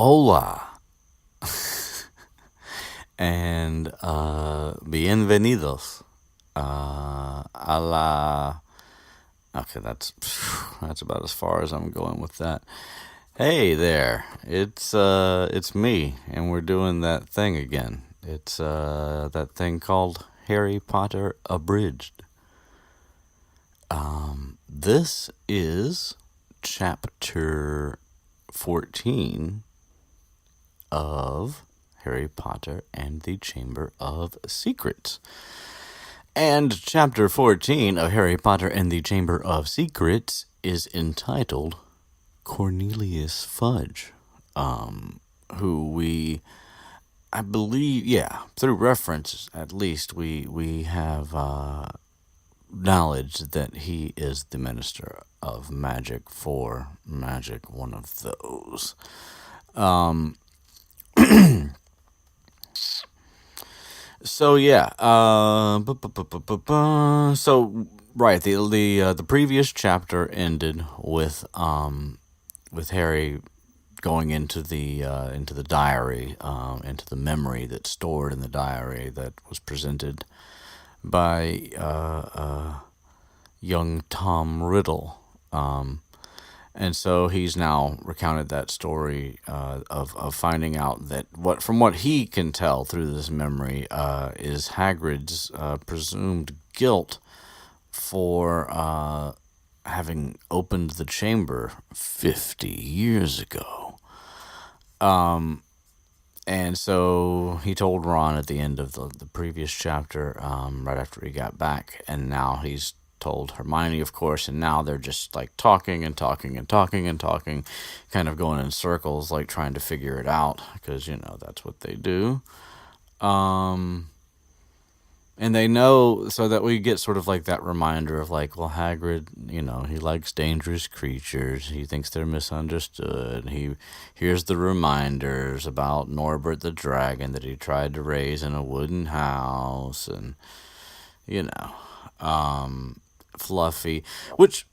Hola and bienvenidos a la. Okay, that's about as far as I'm going with that. Hey there, it's me, and we're doing that thing again. It's that thing called Harry Potter Abridged. This is chapter 14 of Harry Potter and the Chamber of Secrets. And chapter 14 of Harry Potter and the Chamber of Secrets is entitled Cornelius Fudge, who I believe, through reference at least, we have knowledge that he is the Minister of Magic for Magic, one of those. So yeah, so right, the previous chapter ended with Harry going into the diary, into the memory that's stored in the diary that was presented by young Tom Riddle. And so he's now recounted that story of finding out that from what he can tell through this memory is Hagrid's presumed guilt for having opened the chamber 50 years ago. And so he told Ron at the end of the previous chapter, right after he got back, and now he's told Hermione, of course, and now they're just like talking, kind of going in circles, like trying to figure it out, because that's what they do. And they know, so that we get sort of like that reminder of like, well, Hagrid, he likes dangerous creatures. He thinks they're misunderstood. He hears the reminders about Norbert the dragon that he tried to raise in a wooden house, and Fluffy, which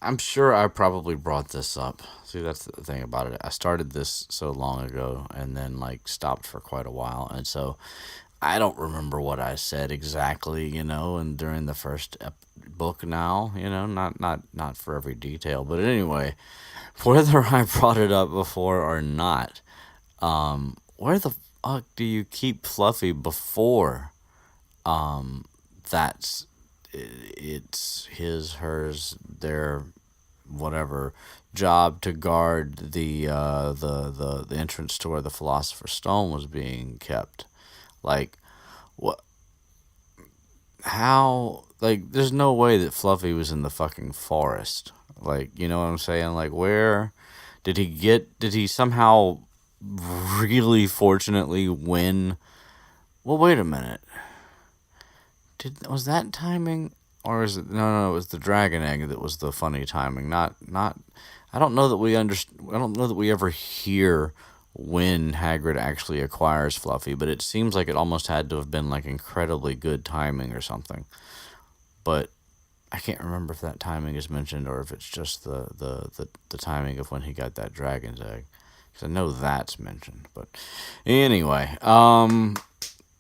I'm sure I probably brought this up. See, that's the thing about it. I started this so long ago and then like stopped for quite a while, and so I don't remember what I said exactly, and during the first book now, not for every detail, but anyway, whether I brought it up before or not, where the fuck do you keep Fluffy before that's it's his, hers, their whatever job to guard the entrance to where the Philosopher's Stone was being kept? Like, what? How? Like, there's no way that Fluffy was in the fucking forest. Like, you know what I'm saying? Like, where did he somehow really fortunately win? Well, wait a minute. Was that timing, or is it? No, it was the dragon egg that was the funny timing. Not. I don't know that we I don't know that we ever hear when Hagrid actually acquires Fluffy, but it seems like it almost had to have been like incredibly good timing or something. But I can't remember if that timing is mentioned or if it's just the timing of when he got that dragon's egg, because I know that's mentioned. But anyway,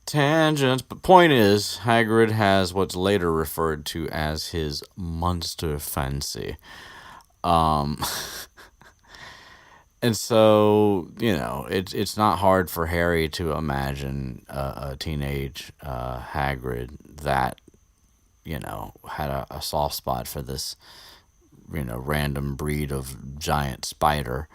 tangents, but point is, Hagrid has what's later referred to as his monster fancy. And so, it's not hard for Harry to imagine a teenage Hagrid that, had a soft spot for this, random breed of giant spider.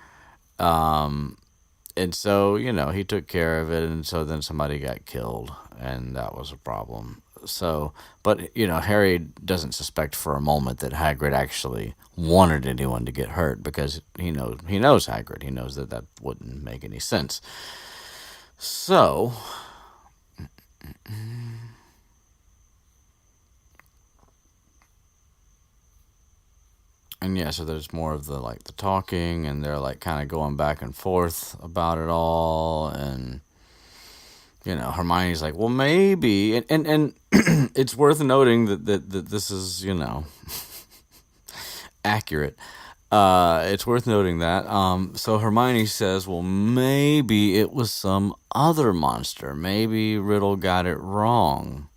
And so, he took care of it, and so then somebody got killed, and that was a problem. So, but, Harry doesn't suspect for a moment that Hagrid actually wanted anyone to get hurt, because he knows Hagrid. He knows that wouldn't make any sense. So, and yeah, so there's more of the talking, and they're like kind of going back and forth about it all, and Hermione's like, well, maybe, and it's worth noting that this is accurate. It's worth noting that. So Hermione says, well, maybe it was some other monster. Maybe Riddle got it wrong.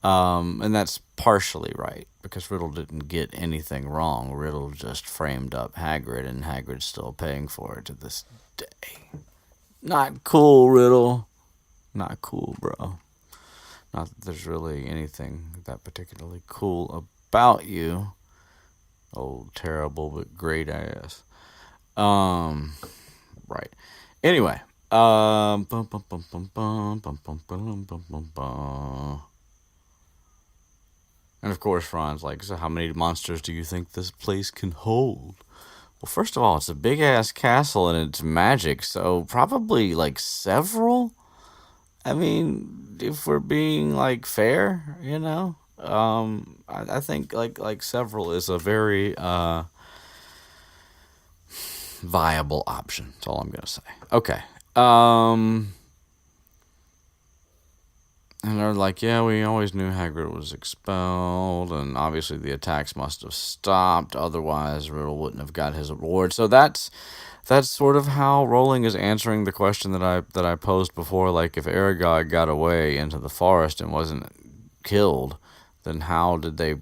And that's partially right, because Riddle didn't get anything wrong. Riddle just framed up Hagrid, and Hagrid's still paying for it to this day. Not cool, Riddle. Not cool, bro. Not that there's really anything that particularly cool about you. Oh, terrible but great ass. Right. Anyway. Bum, bum, bum, bum, bum, bum, bum, bum, bum, bum, bum. And of course, Ron's like, so how many monsters do you think this place can hold? Well, first of all, it's a big ass castle and it's magic, so probably like several. I mean, if we're being like fair, I think like several is a very viable option. That's all I'm gonna say. Okay. And they're like, yeah, we always knew Hagrid was expelled, and obviously the attacks must have stopped. Otherwise, Riddle wouldn't have got his reward. So that's sort of how Rowling is answering the question that I posed before. Like, if Aragog got away into the forest and wasn't killed, then how did they?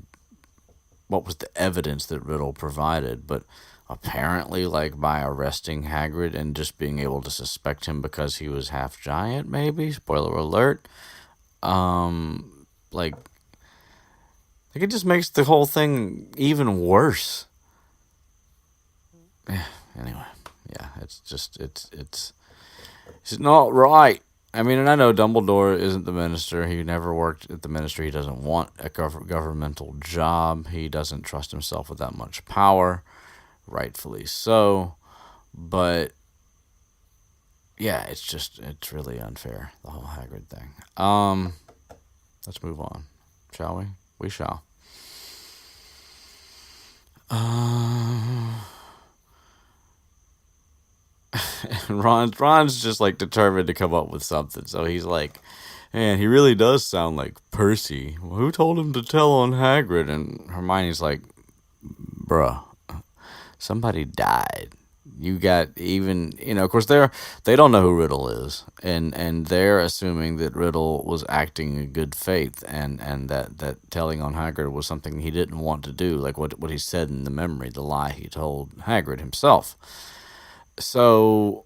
What was the evidence that Riddle provided? But apparently, like, by arresting Hagrid and just being able to suspect him because he was half giant, maybe. Spoiler alert. Like it just makes the whole thing even worse. Yeah, anyway, yeah, it's not right. I mean, and I know Dumbledore isn't the minister. He never worked at the ministry. He doesn't want a governmental job. He doesn't trust himself with that much power, rightfully so. But yeah, it's really unfair, the whole Hagrid thing. Let's move on, shall we? We shall. Ron's just like determined to come up with something. So he's like, man, he really does sound like Percy. Well, who told him to tell on Hagrid? And Hermione's like, bruh, somebody died. You got even, of course they don't know who Riddle is, and they're assuming that Riddle was acting in good faith, and that telling on Hagrid was something he didn't want to do, like what he said in the memory, the lie he told Hagrid himself. So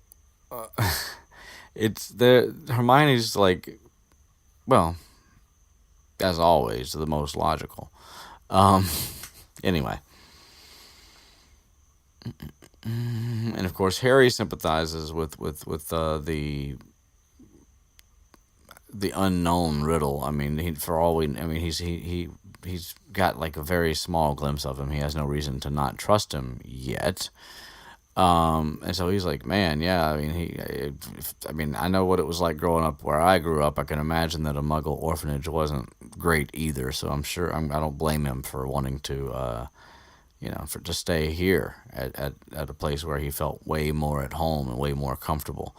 it's the Hermione's like, well, as always, the most logical. Anyway. And of course, Harry sympathizes with the unknown Riddle. I mean, he's got like a very small glimpse of him. He has no reason to not trust him yet. And so he's like, man, yeah. I mean, I know what it was like growing up where I grew up. I can imagine that a Muggle orphanage wasn't great either. So I'm sure I don't blame him for wanting to. To stay here at a place where he felt way more at home and way more comfortable.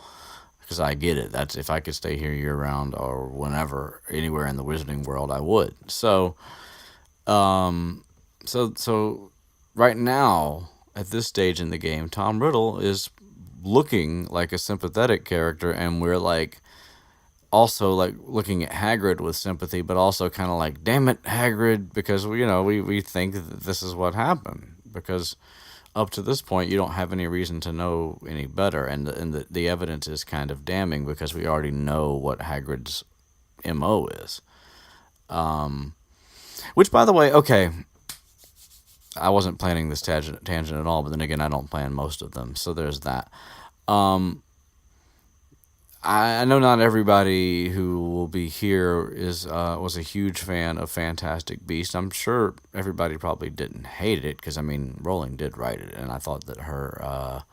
Because I get it. That's if I could stay here year round or whenever, anywhere in the wizarding world, I would. So, so right now at this stage in the game, Tom Riddle is looking like a sympathetic character, and we're like also like looking at Hagrid with sympathy, but also kind of like, damn it, Hagrid, because we think that this is what happened, because up to this point you don't have any reason to know any better, and the evidence is kind of damning because we already know what Hagrid's MO is. Which, by the way, okay, I wasn't planning this tangent at all, but then again, I don't plan most of them, so there's that. I know not everybody who will be here was a huge fan of Fantastic Beasts. I'm sure everybody probably didn't hate it, because I mean, Rowling did write it, and I thought that her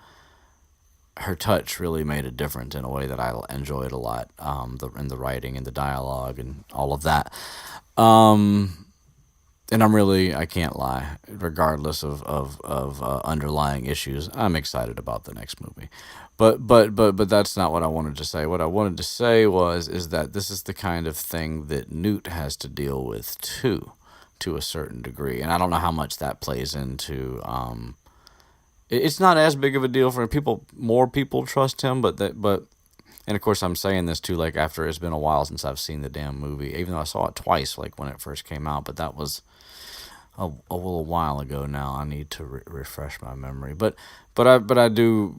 touch really made a difference in a way that I enjoyed a lot. In the writing and the dialogue and all of that. And I can't lie, regardless of underlying issues, I'm excited about the next movie. But that's not what I wanted to say. What I wanted to say is that this is the kind of thing that Newt has to deal with too, to a certain degree. And I don't know how much that plays into it's not as big of a deal for people. More people trust him, but and of course I'm saying this too, like after it's been a while since I've seen the damn movie, even though I saw it twice, like when it first came out. But that was a little while ago now. I need to refresh my memory. But I do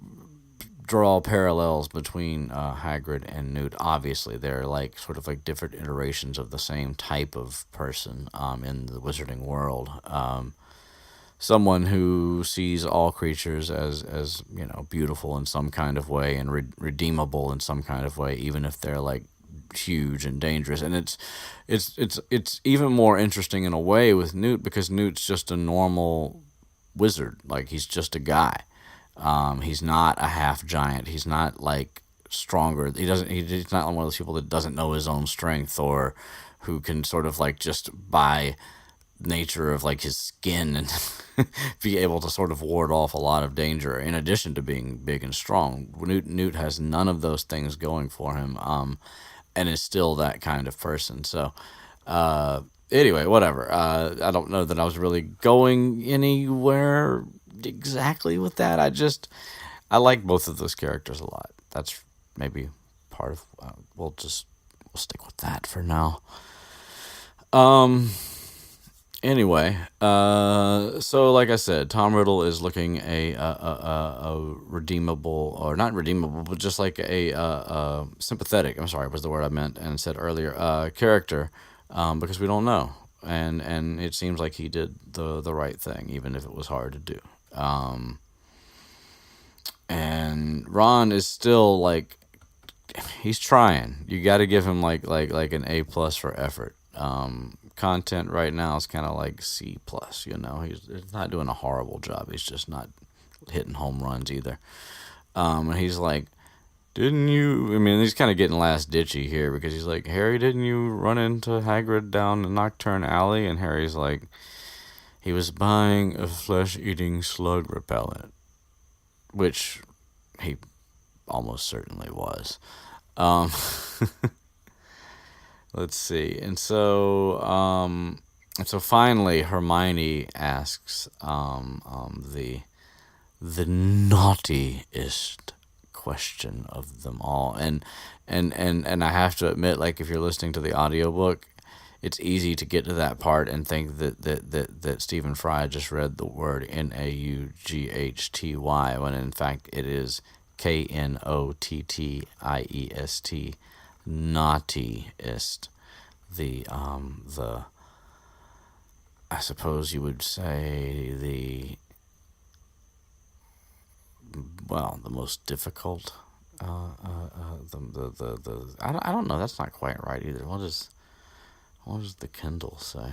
draw parallels between Hagrid and Newt. Obviously, they're like sort of like different iterations of the same type of person in the wizarding world. Someone who sees all creatures as beautiful in some kind of way and redeemable in some kind of way, even if they're like huge and dangerous. And it's even more interesting in a way with Newt, because Newt's just a normal wizard. Like, he's just a guy. He's not a half giant. He's not like stronger. He's not one of those people that doesn't know his own strength, or who can sort of like just by nature of like his skin and be able to sort of ward off a lot of danger, in addition to being big and strong. Newt has none of those things going for him, and is still that kind of person. So anyway, whatever. I don't know that I was really going anywhere exactly with that. I like both of those characters a lot. That's maybe part of we'll stick with that for now. Anyway, so like I said, Tom Riddle is looking a redeemable, or not redeemable, but just like a sympathetic, I'm sorry, was the word I meant and said earlier, character, because we don't know. And it seems like he did the right thing, even if it was hard to do. And Ron is still like, he's trying. You got to give him like an A+ for effort. Content right now is kind of like C+. He's not doing a horrible job. He's just not hitting home runs either. And he's like, didn't you? I mean, he's kind of getting last ditchy here, because he's like, Harry, didn't you run into Hagrid down the Nocturne Alley? And Harry's like, he was buying a flesh-eating slug repellent, which he almost certainly was. Let's see. And so finally Hermione asks the naughtiest question of them all. And I have to admit, like, if you're listening to the audiobook, it's easy to get to that part and think that Stephen Fry just read the word Naughty, when in fact it is Knottiest. Naughtiest. The I suppose you would say the most difficult. I don't know. That's not quite right either. What does the Kindle say?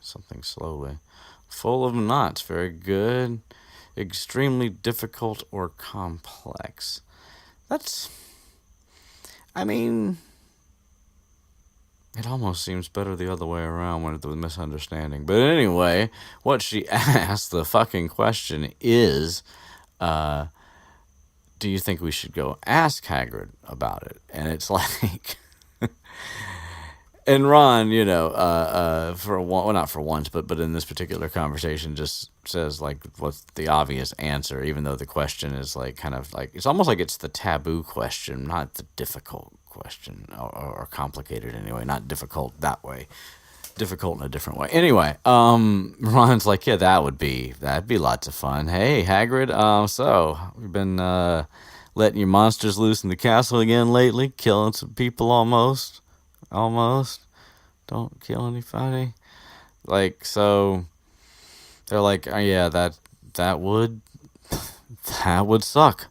Something slowly. Full of knots. Very good. Extremely difficult or complex. It almost seems better the other way around when it's a misunderstanding. But anyway, what she asked, the fucking question is, do you think we should go ask Hagrid about it? And it's like... And Ron, not for once, but in this particular conversation, just says like what's the obvious answer, even though the question is like kind of like, it's almost like it's the taboo question, not the difficult question, or complicated anyway, not difficult that way, difficult in a different way. Anyway, Ron's like, yeah, that'd be lots of fun. Hey, Hagrid, so we've been letting your monsters loose in the castle again lately, killing some people almost. Don't kill anybody. Like, so they're like, oh, yeah, that would suck.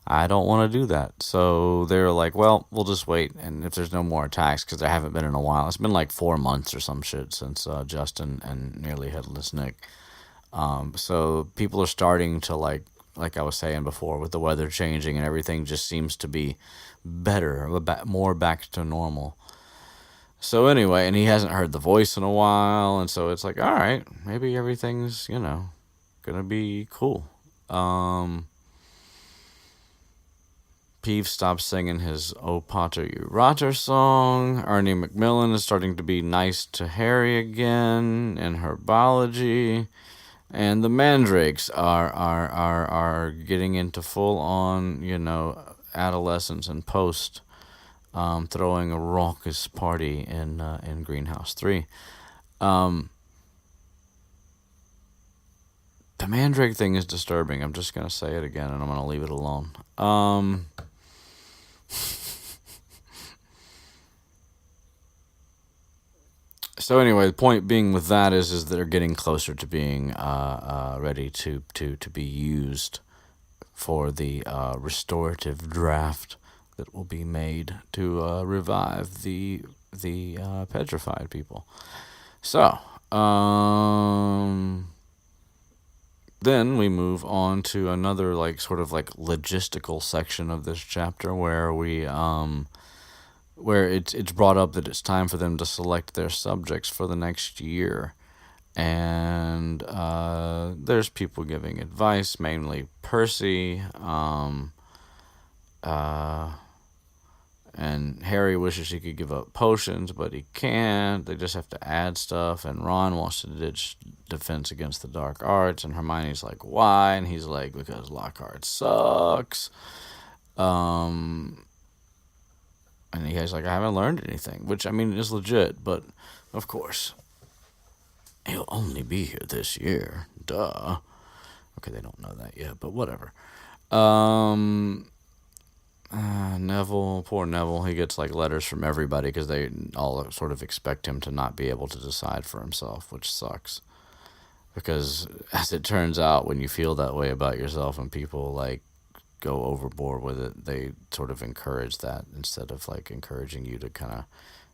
I don't want to do that. So they're like, well, we'll just wait, and if there's no more attacks, because there haven't been in a while. It's been like 4 months or some shit since Justin and Nearly Headless Nick. So people are starting to like I was saying before, with the weather changing and everything just seems to be better, more back to normal. So anyway, and he hasn't heard the voice in a while, and so it's like, all right, maybe everything's, gonna be cool. Peeves stops singing his "O Pater You Rotter" song. Ernie Macmillan is starting to be nice to Harry again in herbology. And the Mandrakes are getting into full on, adolescence and post, throwing a raucous party in Greenhouse 3. The Mandrake thing is disturbing. I'm just going to say it again, and I'm going to leave it alone. So anyway, the point being with that is they're getting closer to being ready to be used for the restorative draft that will be made to revive the petrified people. So, then we move on to another sort of logistical section of this chapter where where it's brought up that it's time for them to select their subjects for the next year. And there's people giving advice, mainly Percy. And Harry wishes he could give up potions, but he can't. They just have to add stuff. And Ron wants to ditch Defense Against the Dark Arts. And Hermione's like, why? And he's like, because Lockhart sucks. And the guy's like, I haven't learned anything. Which, I mean, is legit. But, of course, he'll only be here this year. Duh. Okay, they don't know that yet, but whatever. Neville, poor Neville, he gets letters from everybody because they all sort of expect him to not be able to decide for himself, which sucks. Because as it turns out, when you feel that way about yourself and people go overboard with it, they sort of encourage that instead of encouraging you to kind of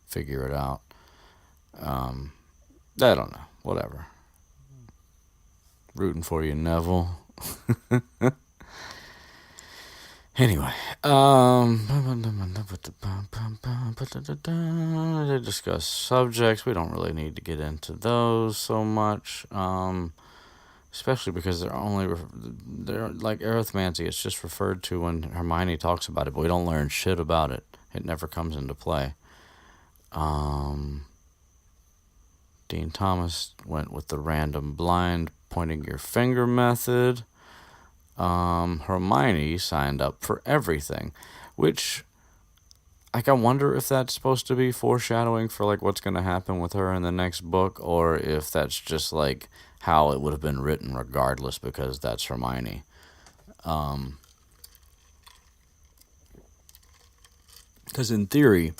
figure it out. I don't know, whatever. Rooting for you, Neville. Anyway, they discuss subjects. We don't really need to get into those so much, especially because they're like arithmancy. It's just referred to when Hermione talks about it, but we don't learn shit about it. It never comes into play. Dean Thomas went with the random blind pointing your finger method. Hermione signed up for everything, which, I wonder if that's supposed to be foreshadowing for, what's going to happen with her in the next book, or if that's just, how it would have been written regardless, because that's Hermione. Because in theory,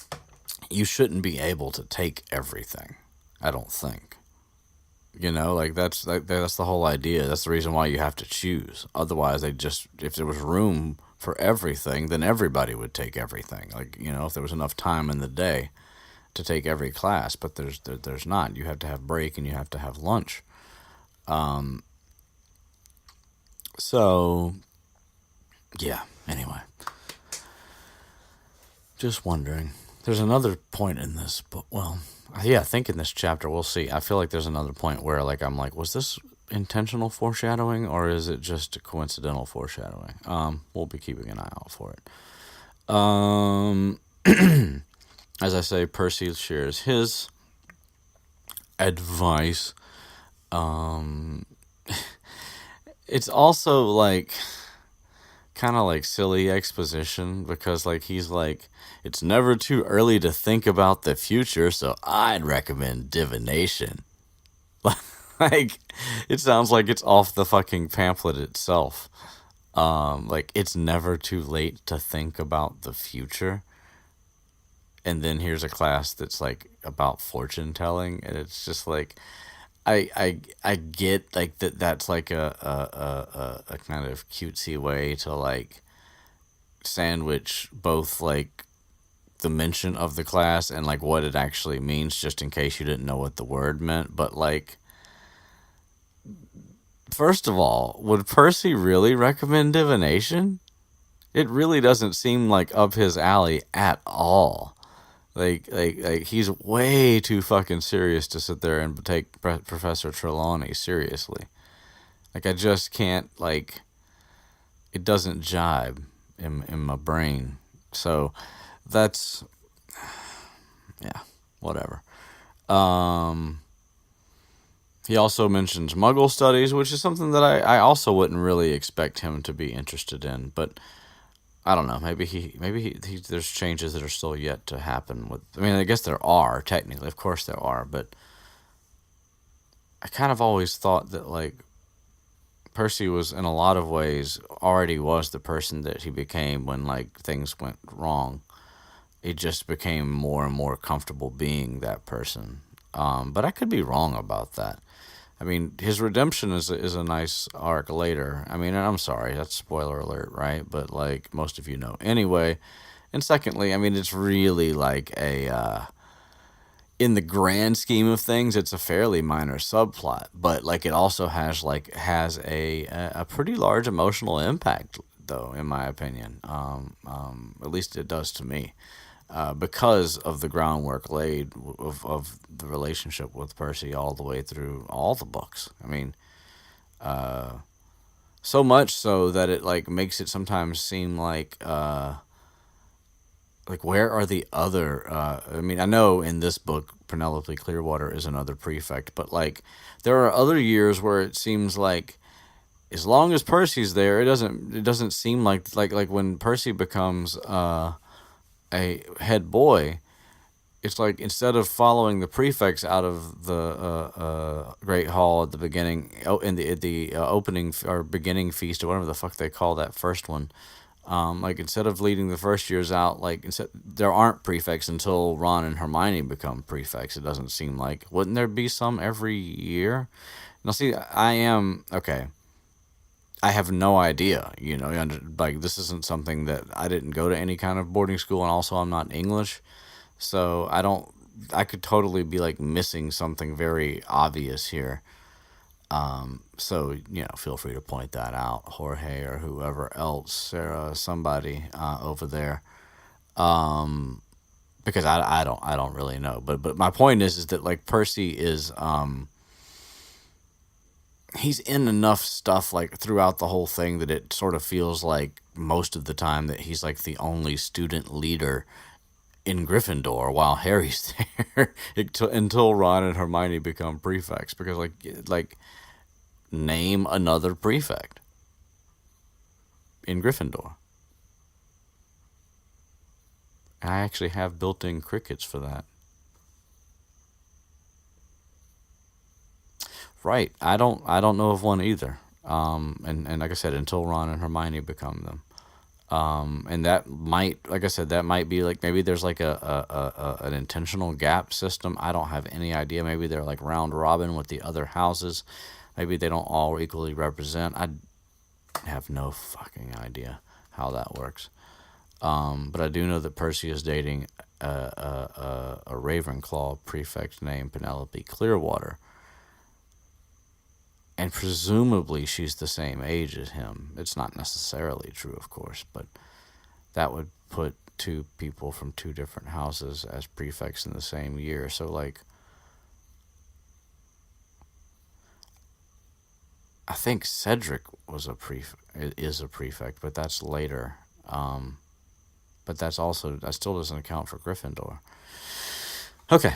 you shouldn't be able to take everything, I don't think. That's the whole idea. That's the reason why you have to choose. Otherwise, if there was room for everything, then everybody would take everything. If there was enough time in the day to take every class, but there's not. You have to have break and you have to have lunch. So, yeah, anyway. Just wondering. There's another point in this book. Well, yeah, I think in this chapter, we'll see. I feel like there's another point where, I'm like, was this intentional foreshadowing, or is it just coincidental foreshadowing? We'll be keeping an eye out for it. As I say, Percy shares his advice. It's also, kind of silly exposition, because he's it's never too early to think about the future, so I'd recommend divination. It sounds like it's off the fucking pamphlet itself. It's never too late to think about the future. And then here's a class that's about fortune telling, and it's just I get that's a kind of cutesy way to sandwich both the mention of the class and what it actually means, just in case you didn't know what the word meant. But first of all, would Percy really recommend divination? It really doesn't seem up his alley at all. He's way too fucking serious to sit there and take Professor Trelawney seriously. I just can't, it doesn't jibe. in my brain. So that's, yeah, whatever. Um, he also mentions Muggle studies, which is something that I also wouldn't really expect him to be interested in. But I don't know. Maybe there's changes that are still yet to happen. With, I mean, I guess there are technically, of course there are, but I kind of always thought that like Percy was in a lot of ways already was the person that he became when like things went wrong. It just became more and more comfortable being that person. But I could be wrong about that. I mean, his redemption is a nice arc later. I mean, and I'm sorry, that's spoiler alert, right? But like most of you know anyway. And secondly, I mean, it's really like in the grand scheme of things, it's a fairly minor subplot, but like it also has a pretty large emotional impact, though, in my opinion. At least it does to me, because of the groundwork laid of the relationship with Percy all the way through all the books. I mean, so much so that it like makes it sometimes seem like where are the other I mean, I know in this book Penelope Clearwater is another prefect, but like there are other years where it seems like as long as Percy's there, it doesn't seem like when Percy becomes a head boy, it's like instead of following the prefects out of the Great Hall at the beginning, in the opening or beginning feast or whatever the fuck they call that first one, like instead of leading the first years out, like instead there aren't prefects until Ron and Hermione become prefects. It doesn't seem like. Wouldn't there be some every year? Now, see, I am okay. I have no idea. Like this isn't something that I didn't go to any kind of boarding school, and also I'm not English, so I don't. I could totally be like missing something very obvious here. So feel free to point that out, Jorge or whoever else, Sarah, somebody over there, because I don't really know. But my point is that like Percy is he's in enough stuff like throughout the whole thing that it sort of feels like most of the time that he's like the only student leader in Gryffindor while Harry's there until Ron and Hermione become prefects, because like name another prefect in Gryffindor. And I actually have built-in crickets for that. Right. I don't know of one either. And like I said, until Ron and Hermione become them. And that might, like I said, that might be like maybe there's like an intentional gap system. I don't have any idea. Maybe they're like round robin with the other houses. Maybe they don't all equally represent. I have no fucking idea how that works. But I do know that Percy is dating a Ravenclaw prefect named Penelope Clearwater. And presumably she's the same age as him. It's not necessarily true, of course, but that would put two people from two different houses as prefects in the same year. So, like, I think Cedric is a prefect, but that's later. But that still doesn't account for Gryffindor. Okay.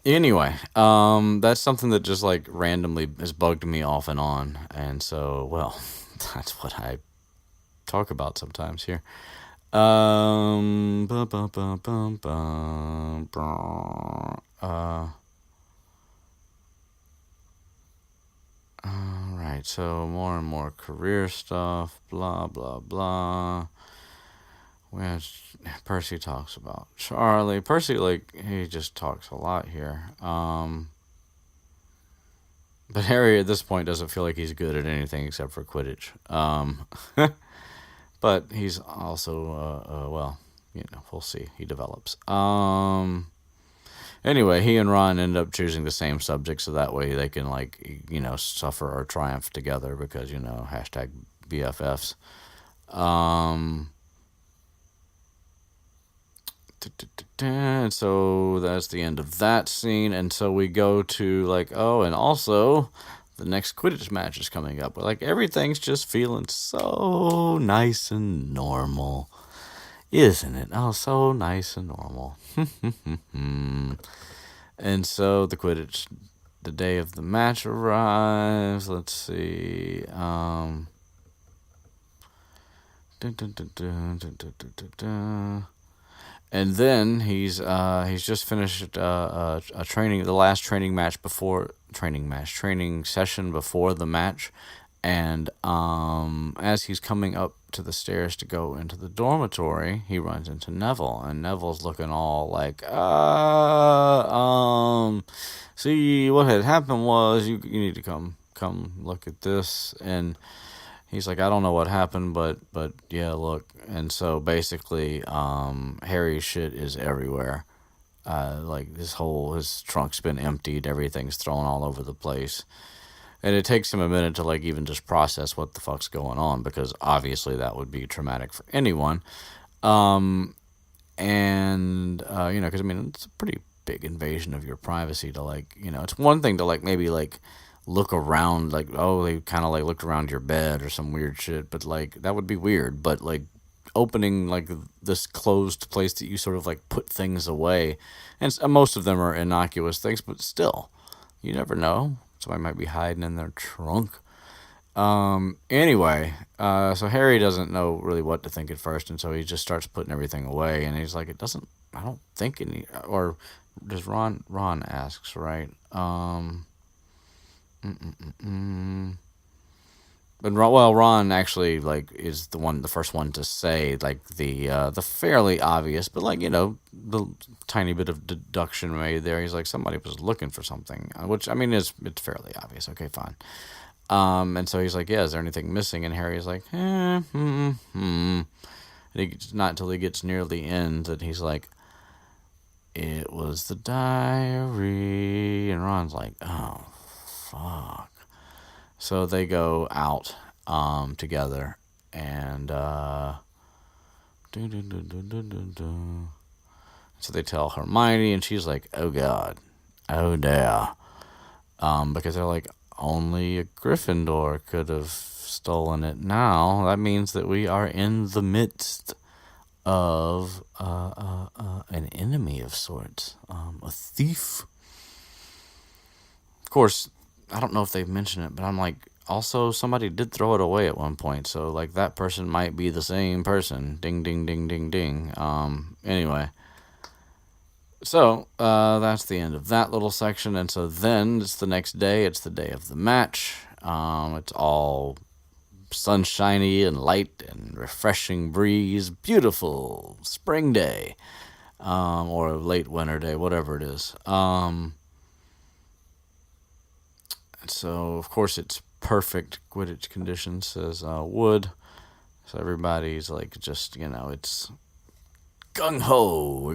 Anyway, that's something that just like randomly has bugged me off and on, and so that's what I talk about sometimes here. All right, so more and more career stuff, blah blah blah. Which Percy talks about Charlie. Percy, like, he just talks a lot here. But Harry at this point doesn't feel like he's good at anything except for Quidditch. But he's also, we'll see. He develops. Anyway, he and Ron end up choosing the same subject, so that way they can, like, suffer or triumph together because, hashtag BFFs. And so that's the end of that scene, and so we go to like, oh, and also the next Quidditch match is coming up. Like, everything's just feeling so nice and normal, isn't it? Oh, so nice and normal. And so the day of the match arrives. Let's see. And then he's just finished a the last training session before the match, and as he's coming up to the stairs to go into the dormitory, he runs into Neville, and Neville's looking all like, see, what had happened was you need to come look at this. And he's like, I don't know what happened, but yeah, look. And so basically, Harry's shit is everywhere. Like, his trunk's been emptied, everything's thrown all over the place. And it takes him a minute to, like, even just process what the fuck's going on, because obviously that would be traumatic for anyone. And, because, I mean, it's a pretty big invasion of your privacy to, like, it's one thing to, like, maybe, like, look around, like, oh, they kind of, like, looked around your bed or some weird shit, but, like, that would be weird. But, like, opening, like, this closed place that you sort of, like, put things away, and most of them are innocuous things, but still, you never know. Somebody might be hiding in their trunk. Anyway, so Harry doesn't know really what to think at first, and so he just starts putting everything away, and he's like, I don't think any, or does Ron asks, right? But Ron actually, like, is the first one to say, like, the fairly obvious, but, like, the tiny bit of deduction made there. He's like, somebody was looking for something, which, I mean, it's fairly obvious. Okay, fine. And so he's like, yeah, is there anything missing? And Harry's like, And it's not until he gets near the end that he's like, it was the diary. And Ron's like, oh, fuck. So they go out together, and so they tell Hermione, and she's like, oh god, oh dear, because they're like, only a Gryffindor could have stolen it. Now that means that we are in the midst of an enemy of sorts, a thief. Of course, I don't know if they've mentioned it, but I'm like, also, somebody did throw it away at one point, so, like, that person might be the same person. Ding, ding, ding, ding, ding. Anyway. So, that's the end of that little section, and so then, it's the next day, it's the day of the match. It's all sunshiny and light and refreshing breeze. Beautiful spring day. Or a late winter day, whatever it is. So, of course, it's perfect Quidditch conditions, says Wood. So everybody's like, just, it's gung-ho.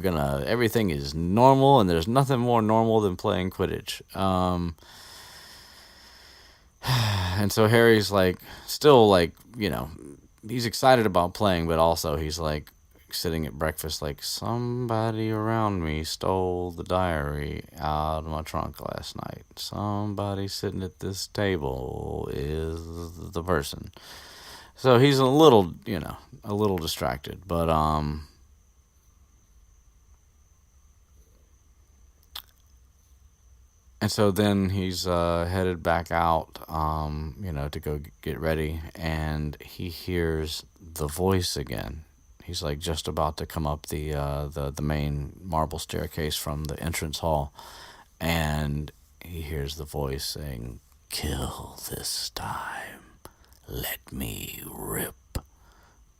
Everything is normal, and there's nothing more normal than playing Quidditch. And so Harry's like, still like, he's excited about playing, but also he's like, sitting at breakfast like, somebody around me stole the diary out of my trunk last night. Somebody sitting at this table is the person. So he's a little distracted, but and so then he's headed back out, to go get ready, and he hears the voice again. He's like just about to come up the main marble staircase from the entrance hall, and he hears the voice saying, "Kill this time. Let me rip,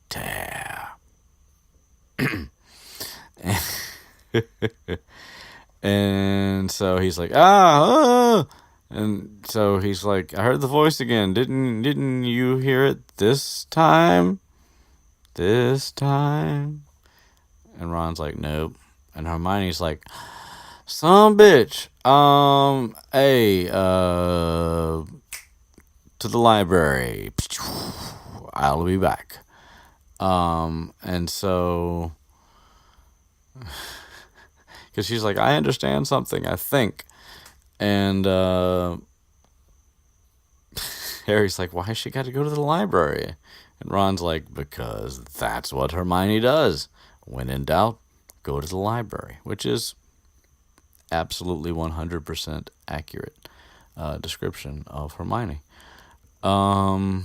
tear." And so he's like, and so he's like, I heard the voice again. Didn't you hear it this time? This time? And Ron's like, nope. And Hermione's like, some bitch. Hey, to the library. I'll be back. And so, because she's like, I understand something, I think. And Harry's like, why has she got to go to the library? And Ron's like, because that's what Hermione does. When in doubt, go to the library, which is absolutely 100% accurate description of Hermione. So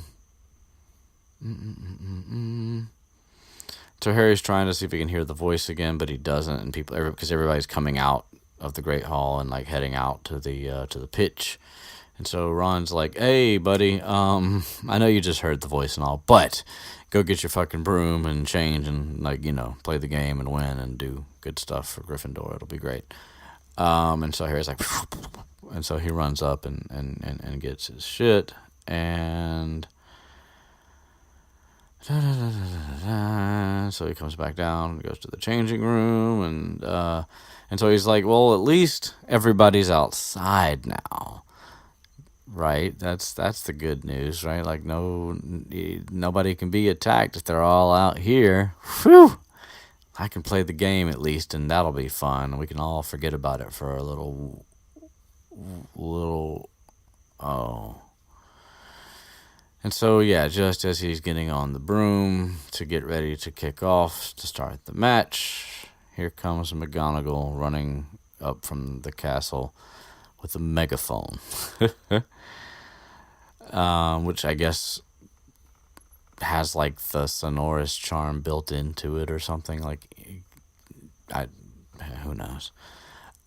Harry's trying to see if he can hear the voice again, but he doesn't, and because everybody's coming out of the Great Hall and like heading out to the pitch. And so Ron's like, hey, buddy, I know you just heard the voice and all, but go get your fucking broom and change and, like, play the game and win and do good stuff for Gryffindor. It'll be great. And so Harry's like, and so he runs up and gets his shit. And so he comes back down and goes to the changing room. And so he's like, well, at least everybody's outside now. Right, that's the good news, right? Like nobody can be attacked if they're all out here. Whew! I can play the game at least, and that'll be fun. We can all forget about it for a little. Oh. And so yeah, just as he's getting on the broom to get ready to kick off to start the match, here comes McGonagall running up from the castle with a megaphone. Which I guess has like the sonorous charm built into it or something. Like, who knows?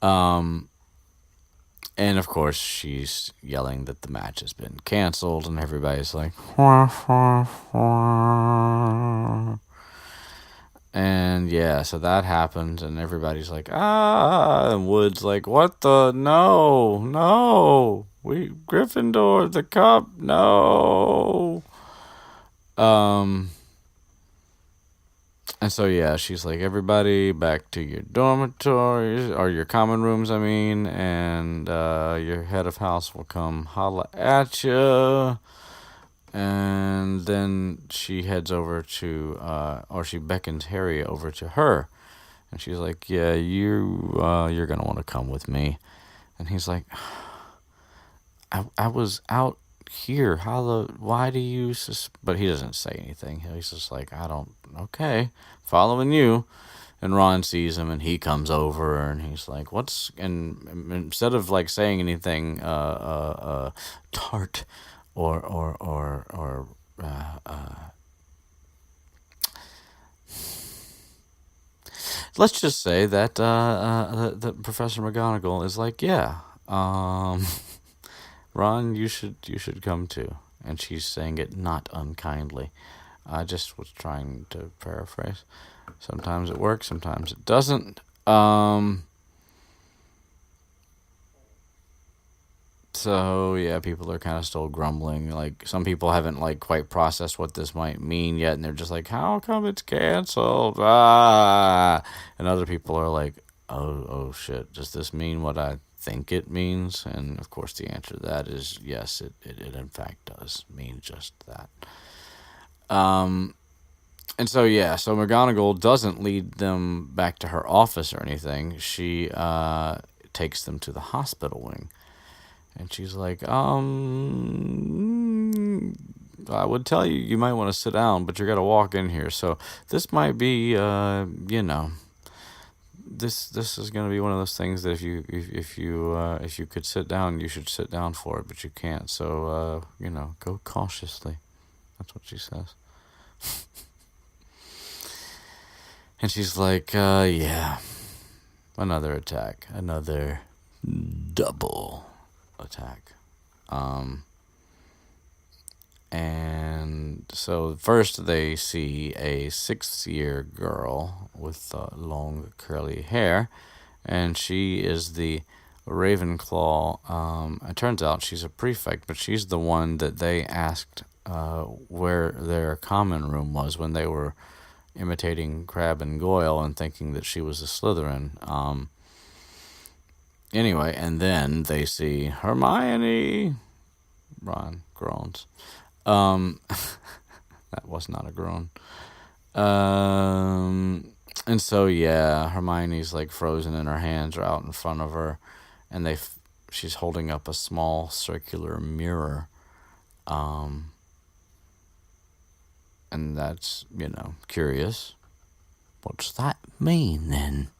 And of course she's yelling that the match has been canceled, and everybody's like, and yeah, so that happened, and everybody's like, and Wood's like, what the, no, we, Gryffindor, the cup, no. And so yeah, she's like, everybody back to your dormitories, or your common rooms, I mean, and your head of house will come holla at you. And then she heads over to, or she beckons Harry over to her, and she's like, yeah, you're gonna want to come with me. And he's like, I was out here, why do you but he doesn't say anything. He's just like, okay, following you. And Ron sees him, and he comes over, and he's like, and instead of like saying anything tart or let's just say that that Professor McGonagall is like, yeah, Ron, you should come too. And she's saying it not unkindly. I just was trying to paraphrase. Sometimes it works, sometimes it doesn't. So yeah, people are kind of still grumbling. Like, some people haven't like quite processed what this might mean yet, and they're just like, how come it's canceled? Ah! And other people are like, oh shit, does this mean what I think it means? And of course the answer to that is yes, it in fact does mean just that. And so yeah, so McGonagall doesn't lead them back to her office or anything. She takes them to the hospital wing. And she's like, I would tell you, you might want to sit down, but you're going to walk in here. So this might be, this is going to be one of those things that if you could sit down, you should sit down for it, but you can't. So, go cautiously. That's what she says. And she's like, yeah, another attack, another double attack. And so first they see a 6-year girl with long curly hair, and she is the Ravenclaw. It turns out she's a prefect, but she's the one that they asked where their common room was when they were imitating Crabbe and Goyle and thinking that she was a Slytherin. Anyway, and then they see Hermione. Ron groans. That was not a groan. And so yeah, Hermione's like frozen, and her hands are out in front of her, and she's holding up a small circular mirror. And that's, curious. What's that mean then?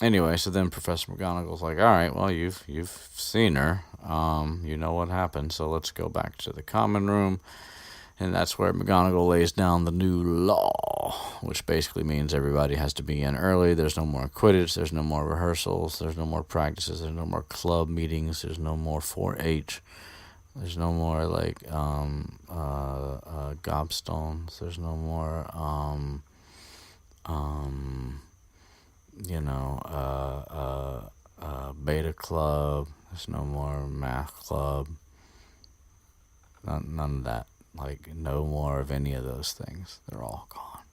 Anyway, so then Professor McGonagall's like, all right, well, you've seen her. You know what happened, so let's go back to the common room. And that's where McGonagall lays down the new law, which basically means everybody has to be in early. There's no more Quidditch. There's no more rehearsals. There's no more practices. There's no more club meetings. There's no more 4-H. There's no more, gobstones. There's no more, beta club. There's no more math club. None of that. No more of any of those things. They're all gone.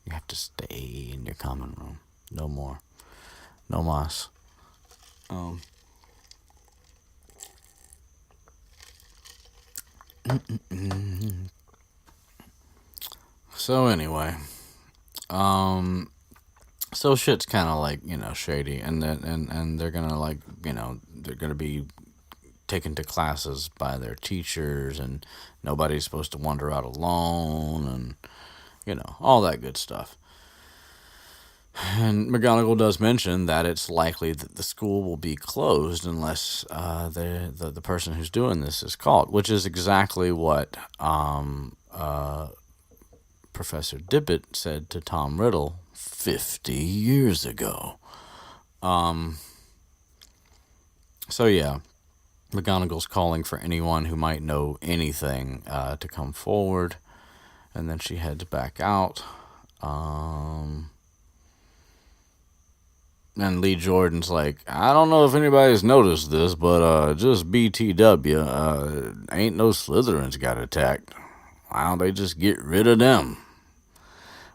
You have to stay in your common room. No more. No mas. So anyway, so shit's kind of shady, and they're gonna they're gonna be taken to classes by their teachers, and nobody's supposed to wander out alone, and all that good stuff. And McGonagall does mention that it's likely that the school will be closed unless the person who's doing this is caught, which is exactly what Professor Dippet said to Tom Riddle 50 years ago. So yeah, McGonagall's calling for anyone who might know anything to come forward, and then she heads back out. And Lee Jordan's like, I don't know if anybody's noticed this, but just BTW, ain't no Slytherins got attacked. Why don't they just get rid of them?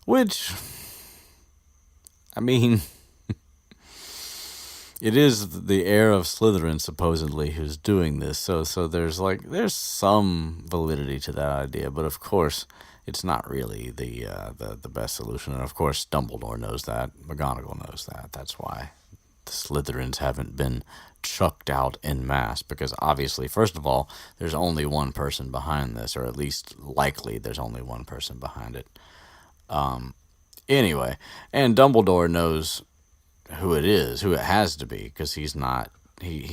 Which, I mean, it is the heir of Slytherin supposedly who's doing this, so there's some validity to that idea, but of course it's not really the best solution, and of course Dumbledore knows that, McGonagall knows that. That's why the Slytherins haven't been chucked out en masse, because obviously, first of all, there's only one person behind this, or at least likely there's only one person behind it. Anyway, and Dumbledore knows who it is, who it has to be, because he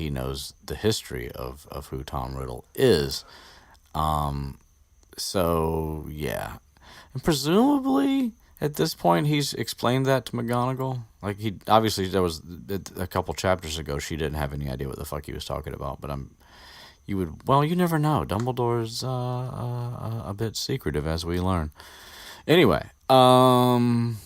knows the history of who Tom Riddle is. So yeah, and presumably at this point he's explained that to McGonagall. He obviously, there was a couple chapters ago she didn't have any idea what the fuck he was talking about, but you never know. Dumbledore's a bit secretive, as we learn. Anyway, but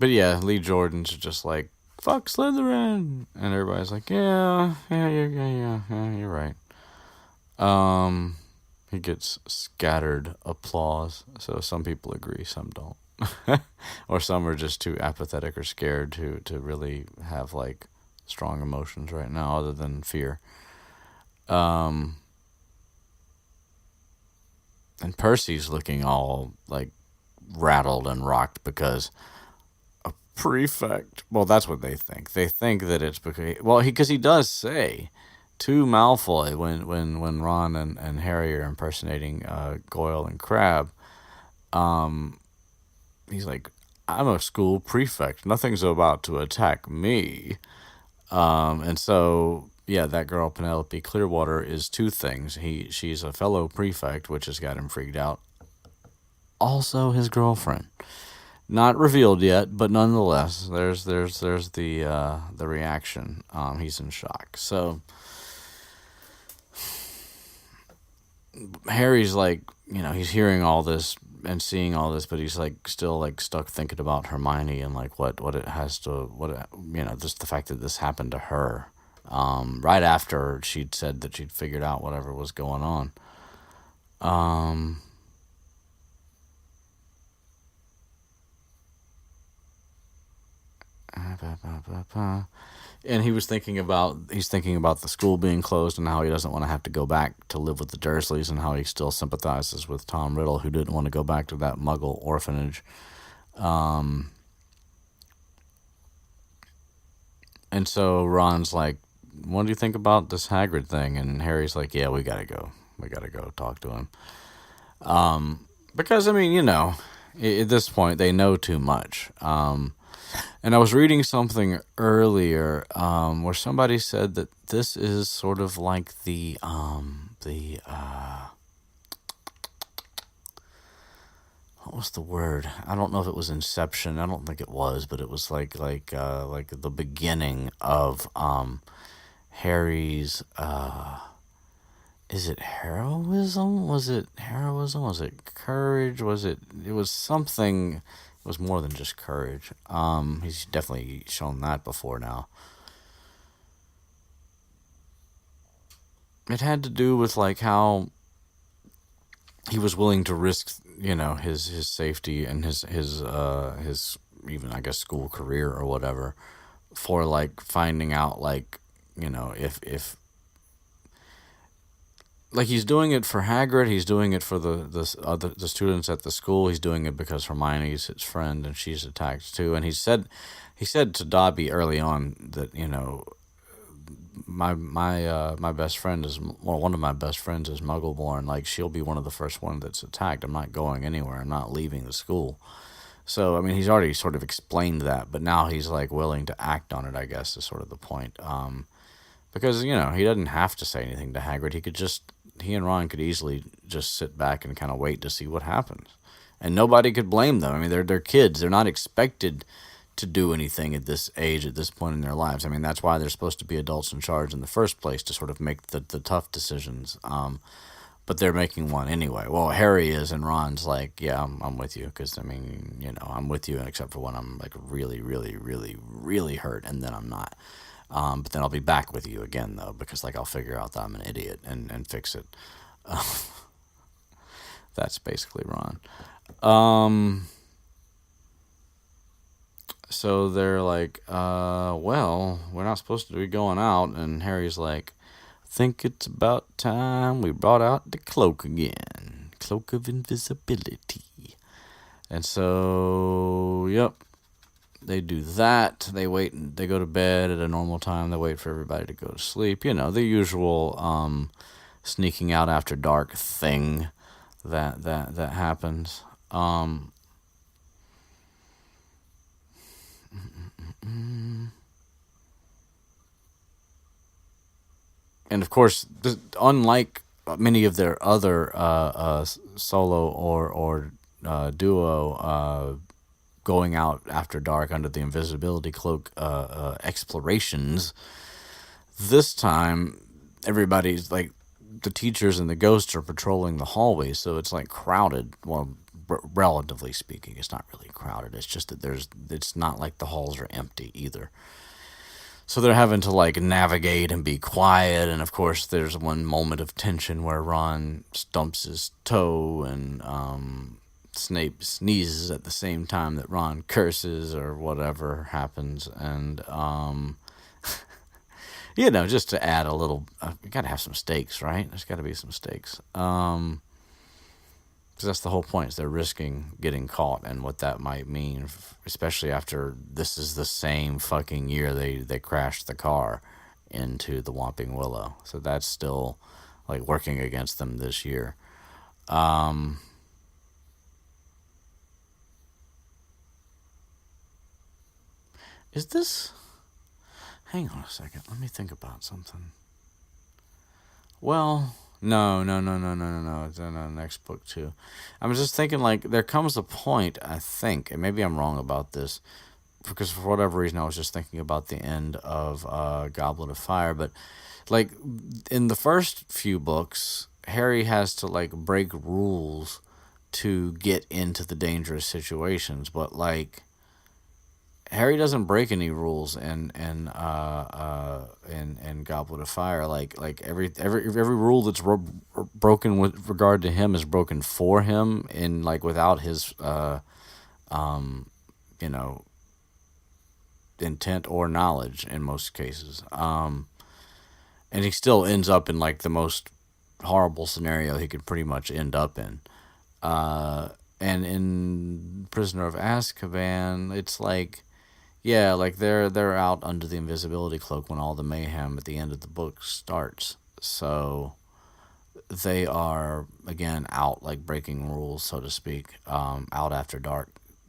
yeah, Lee Jordan's just like, fuck Slytherin, and everybody's like, yeah, you're right. He gets scattered applause, so some people agree, some don't. Or some are just too apathetic or scared to really have strong emotions right now other than fear. And Percy's looking all rattled and rocked because a prefect, well, that's what they think. They think that it's because he does say to Malfoy when Ron and Harry are impersonating Goyle and Crabbe, he's like, I'm a school prefect. Nothing's about to attack me. And so, yeah, that girl Penelope Clearwater is two things. She's a fellow prefect, which has got him freaked out. Also his girlfriend. Not revealed yet, but nonetheless, there's the reaction. He's in shock. So Harry's he's hearing all this and seeing all this, but he's still stuck thinking about Hermione and what it has to, just the fact that this happened to her, right after she'd said that she'd figured out whatever was going on. And he's thinking about the school being closed and how he doesn't want to have to go back to live with the Dursleys, and how he still sympathizes with Tom Riddle, who didn't want to go back to that Muggle orphanage. And so Ron's like, what do you think about this Hagrid thing? And Harry's like, yeah, we gotta go. We gotta go talk to him. Because, I mean, at this point, they know too much. And I was reading something earlier where somebody said that this is sort of like what was the word? I don't know if it was Inception. I don't think it was, but it was like the beginning of Harry's. Is it heroism? Was it heroism? Was it courage? Was it? It was something. It was more than just courage. He's definitely shown that before now. It had to do with like how he was willing to risk, his safety and his even, I guess, school career or whatever, for like finding out, like, if like he's doing it for Hagrid, he's doing it for the students at the school, he's doing it because Hermione's his friend and she's attacked too. And he said to Dobby early on that, my best friend is, well, one of my best friends is Muggleborn. Like, she'll be one of the first one that's attacked. I'm not going anywhere. I'm not leaving the school. So, I mean, he's already sort of explained that, but now he's like willing to act on it, I guess, is sort of the point. Because, he doesn't have to say anything to Hagrid. He and Ron could easily just sit back and kind of wait to see what happens. And nobody could blame them. I mean, they're kids. They're not expected to do anything at this age, at this point in their lives. I mean, that's why they're supposed to be adults in charge in the first place, to sort of make the tough decisions. But they're making one anyway. Well, Harry is, and Ron's like, yeah, I'm with you, because, I mean, I'm with you, except for when I'm like really, really, really, really hurt, and then I'm not. But then I'll be back with you again, though, because like I'll figure out that I'm an idiot and fix it. That's basically Ron. So they're like, well, we're not supposed to be going out. And Harry's like, think it's about time we brought out the cloak again. Cloak of invisibility. And so, yep, they do that. They wait, and they go to bed at a normal time. They wait for everybody to go to sleep. The usual sneaking out after dark thing that happens. And of course, unlike many of their other solo or duo going out after dark under the invisibility cloak explorations, this time everybody's like, the teachers and the ghosts are patrolling the hallways, so it's like crowded. Well, relatively speaking, it's not really crowded. It's just that it's not like the halls are empty either. So they're having to like navigate and be quiet, and of course there's one moment of tension where Ron stumps his toe, and Snape sneezes at the same time that Ron curses or whatever happens, and just to add a little, you gotta have some stakes, right? There's gotta be some stakes. Because that's the whole point, is they're risking getting caught and what that might mean, especially after this is the same fucking year they crashed the car into the Whomping Willow. So that's still like working against them this year. Is this... Hang on a second. Let me think about something. Well... No. It's in the next book, too. I was just thinking, like, there comes a point, I think, and maybe I'm wrong about this, because for whatever reason I was just thinking about the end of Goblet of Fire, but, like, in the first few books, Harry has to, like, break rules to get into the dangerous situations, but, like, Harry doesn't break any rules in Goblet of Fire. Like every rule that's broken with regard to him is broken for him, in like without his intent or knowledge in most cases. And he still ends up in like the most horrible scenario he could pretty much end up in. And in Prisoner of Azkaban, it's like, Yeah, like they're out under the invisibility cloak when all the mayhem at the end of the book starts. So they are again out, like breaking rules, so to speak. Out after dark,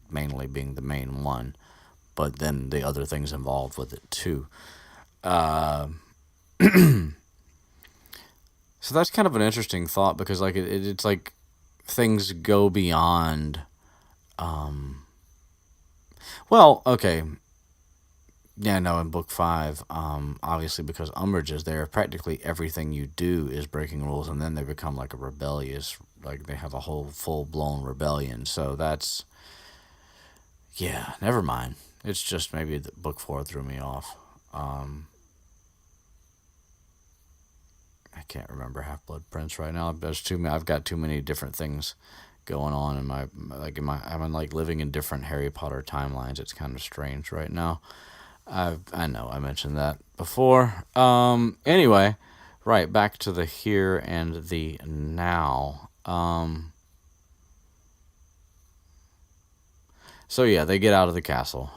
mainly being the main one, but then the other things involved with it too. Uh, so that's kind of an interesting thought because like it's like things go beyond. Well, okay, yeah, no, in book five, obviously because Umbridge is there, practically everything you do is breaking rules, and then they become like a rebellious, like they have a whole full blown rebellion. So that's, yeah, never mind. It's just maybe that book four threw me off. Um, I can't remember Half Blood Prince right now. There's too many. I've got too many different things going on in my I'm like living in different Harry Potter timelines. It's kind of strange right now. I know I mentioned that before. Anyway, right back to the here and the now. So yeah, they get out of the castle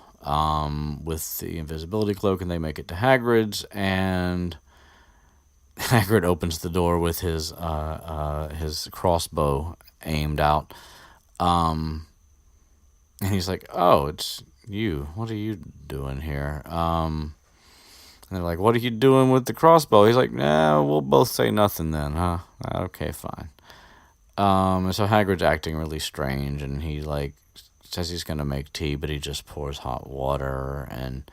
with the invisibility cloak, and they make it to Hagrid's, and Hagrid opens the door with his crossbow aimed out, and he's like, "Oh, it's you. What are you doing here?" And they're like, "What are you doing with the crossbow?" He's like, "Nah, we'll both say nothing then, huh? Okay, fine." And so Hagrid's acting really strange, and he like says he's gonna make tea, but he just pours hot water, and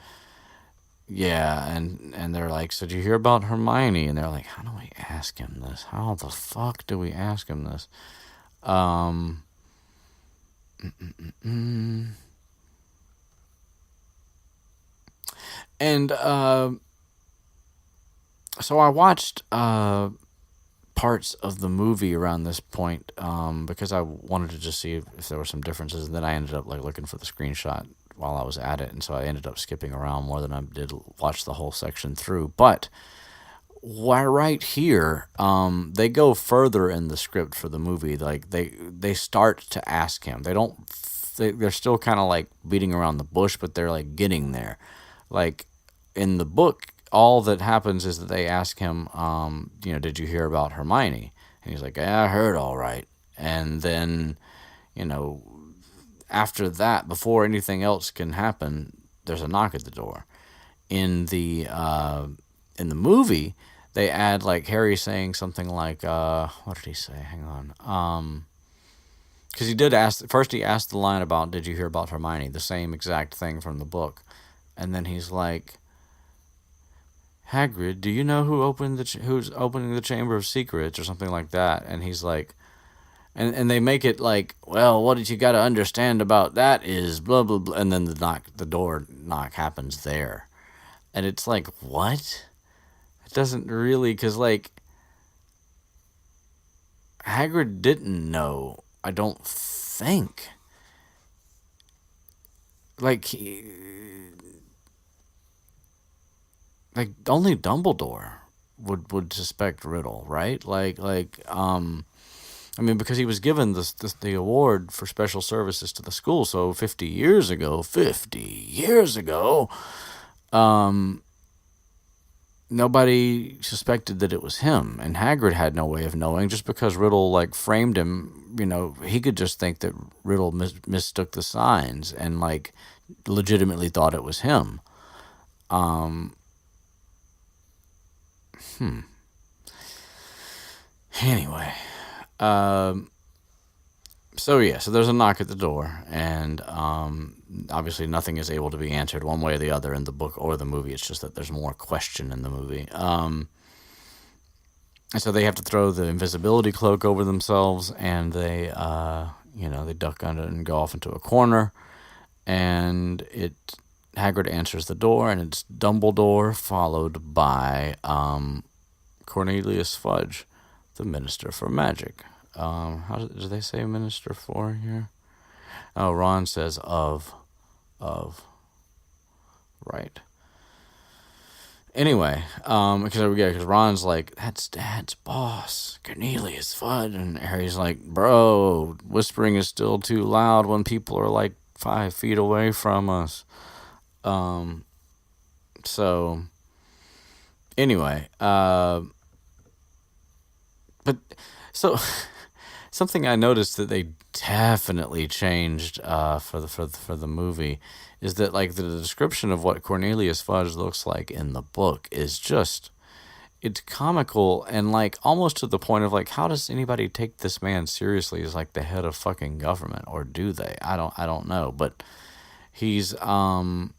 yeah, and they're like, "So did you hear about Hermione?" And they're like, "How do we ask him this? How the fuck do we ask him this?" Um, and so I watched parts of the movie around this point because I wanted to just see if there were some differences, and then I ended up like looking for the screenshot while I was at it, and so I ended up skipping around more than I did watch the whole section through. But why right here, they go further in the script for the movie. Like they start to ask him. They don't. They're still kind of like beating around the bush, but they're like getting there. Like in the book, all that happens is that they ask him, did you hear about Hermione? And he's like, yeah, I heard all right. And then, you know, after that, before anything else can happen, there's a knock at the door. In the movie, they add like Harry saying something like, what did he say? Hang on. Because he did ask, first he asked the line about, did you hear about Hermione? The same exact thing from the book. And then he's like, Hagrid, do you know who's opening the Chamber of Secrets or something like that? And he's like, and they make it like, well, what did you got to understand about that is blah blah blah, and then the door knock happens there, and it's like, what? It doesn't really, because like Hagrid didn't know. I don't think. Like only Dumbledore would suspect Riddle, right? I mean, because he was given the award for special services to the school, so 50 years ago, nobody suspected that it was him, and Hagrid had no way of knowing. Just because Riddle like framed him, he could just think that Riddle mistook the signs and like legitimately thought it was him. Anyway, so there's a knock at the door, and obviously nothing is able to be answered one way or the other in the book or the movie. It's just that there's more question in the movie. And so they have to throw the invisibility cloak over themselves, and they duck under and go off into a corner, and Hagrid answers the door, and it's Dumbledore followed by Cornelius Fudge, the Minister for Magic. How do they say Minister for here? Oh, Ron says of, right. Anyway, because Ron's like, that's Dad's boss, Cornelius Fudge, and Harry's like, bro, whispering is still too loud when people are like 5 feet away from us. Um, so anyway, but so something I noticed that they definitely changed for the movie is that like the description of what Cornelius Fudge looks like in the book is just it's comical and like almost to the point of like how does anybody take this man seriously as like the head of fucking government, or do they? I don't know, but he's a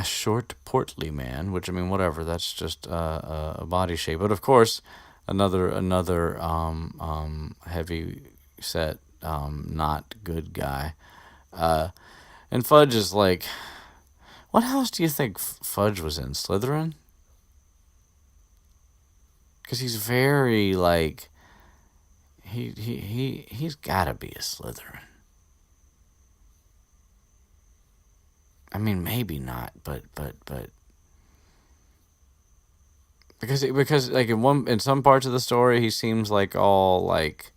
short portly man, which I mean whatever, that's just a body shape, but of course another heavy set not good guy. And Fudge is like, what house do you think Fudge was in? Slytherin? Because he's very like he's gotta be a Slytherin. I mean, maybe not, but because like in some parts of the story he seems like all like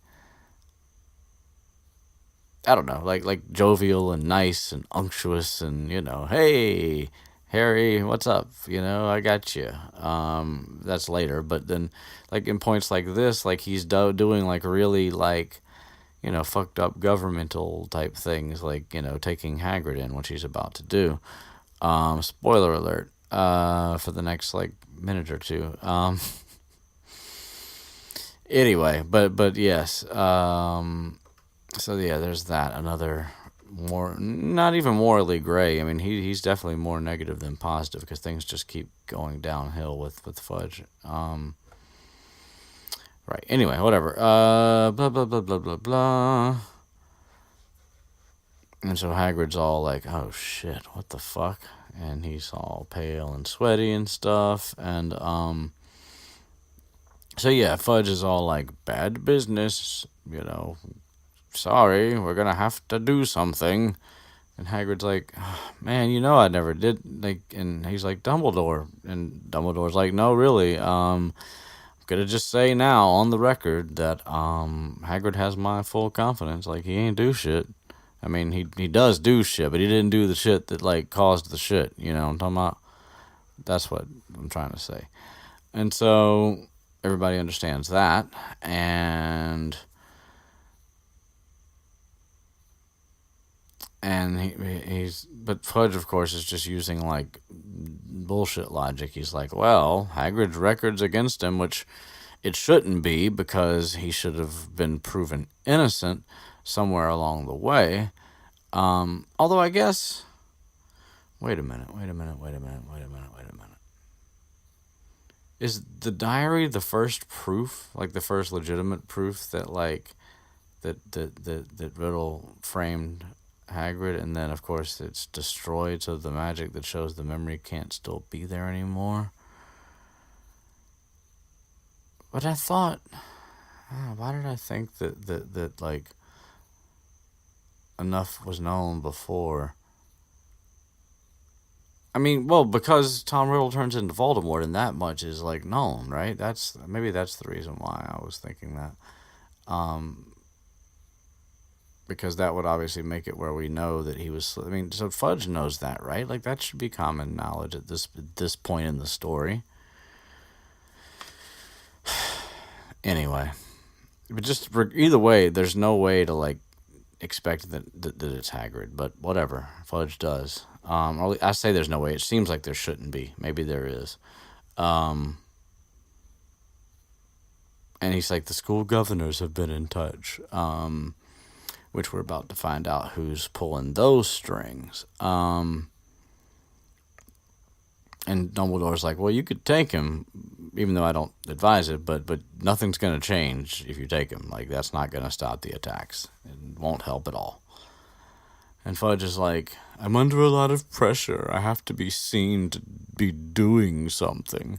I don't know, like jovial and nice and unctuous and hey Harry, what's up? I got you. That's later, but then like in points like this, like he's doing like really like fucked up governmental type things, like taking Hagrid in, which he's about to do. Spoiler alert. For the next like minute or two. Anyway, but yes. So yeah, there's that. Another more not even morally gray. I mean, he's definitely more negative than positive because things just keep going downhill with Fudge. Right. Anyway, whatever. Blah blah blah blah blah blah. And so Hagrid's all like, "Oh shit, what the fuck?" And he's all pale and sweaty and stuff. And so yeah, Fudge is all like, "Bad business, sorry, we're gonna have to do something." And Hagrid's like, "Oh, man, I never did." Like, and he's like, "Dumbledore," and Dumbledore's like, "No, really. I'm gonna just say now on the record that Hagrid has my full confidence. Like, he ain't do shit. I mean, he does do shit, but he didn't do the shit that like caused the shit. You know what I'm talking about? That's what I'm trying to say." And so everybody understands that, and but Fudge of course is just using like bullshit logic. He's like, well, Hagrid's record's against him, which it shouldn't be because he should have been proven innocent somewhere along the way. Although I guess, wait a minute. Is the diary the first proof, like the first legitimate proof that like that Riddle framed Hagrid, and then of course it's destroyed, so the magic that shows the memory can't still be there anymore? But I thought, why did I think that like enough was known before? I mean, well, because Tom Riddle turns into Voldemort, and that much is like known, right? Maybe that's the reason why I was thinking that. Because that would obviously make it where we know that he was. I mean, so Fudge knows that, right? Like that should be common knowledge at this point in the story. Anyway, but just either way, there's no way to like expect that it's Hagrid. But whatever, Fudge does. Or I say there's no way. It seems like there shouldn't be. Maybe there is. And he's like, the school governors have been in touch. Which we're about to find out who's pulling those strings. And Dumbledore's like, well, you could take him, even though I don't advise it, but nothing's going to change if you take him. Like, that's not going to stop the attacks. It won't help at all. And Fudge is like, I'm under a lot of pressure. I have to be seen to be doing something.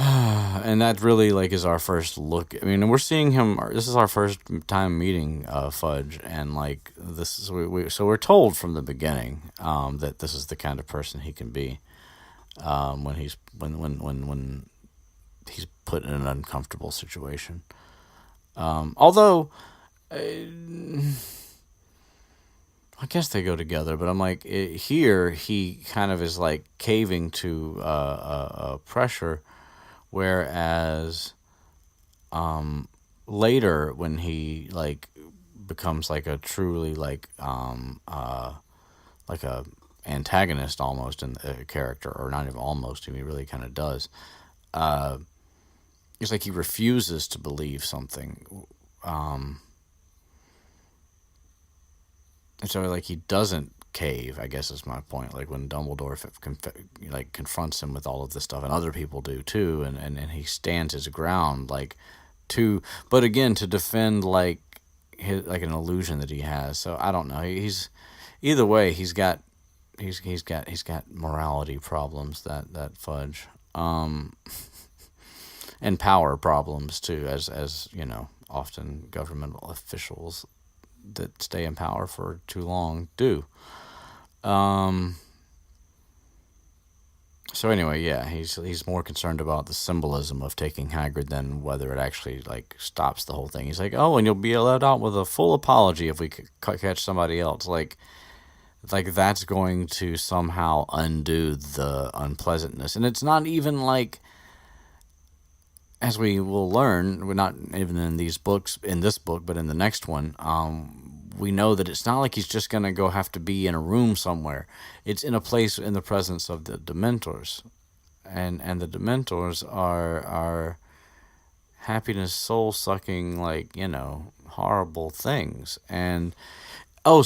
And that really like is our first look. I mean, we're seeing him. This is our first time meeting Fudge, and like this is so we're told from the beginning that this is the kind of person he can be when he's put in an uncomfortable situation. Although I guess they go together, but I'm like, here he kind of is like caving to pressure, whereas later when he like becomes like a truly like a antagonist almost in the character, or not even almost, he really kind of does. It's like he refuses to believe something. And so like he doesn't cave, I guess is my point. Like when Dumbledore like confronts him with all of this stuff, and other people do too, and he stands his ground like to, but again to defend like his, like an illusion that he has. So I don't know. He's either way. He's got morality problems, that Fudge, and power problems too, as you know, often governmental officials that stay in power for too long do. So anyway, yeah, he's more concerned about the symbolism of taking Hagrid than whether it actually like stops the whole thing. He's like, oh, and you'll be allowed out with a full apology if we catch somebody else. Like that's going to somehow undo the unpleasantness, and it's not even like, as we will learn, we're not even in these books, in this book, but in the next one, we know that it's not like he's just going to go have to be in a room somewhere. It's in a place in the presence of the Dementors. And the Dementors are happiness, soul-sucking, like, you know, horrible things. And, oh,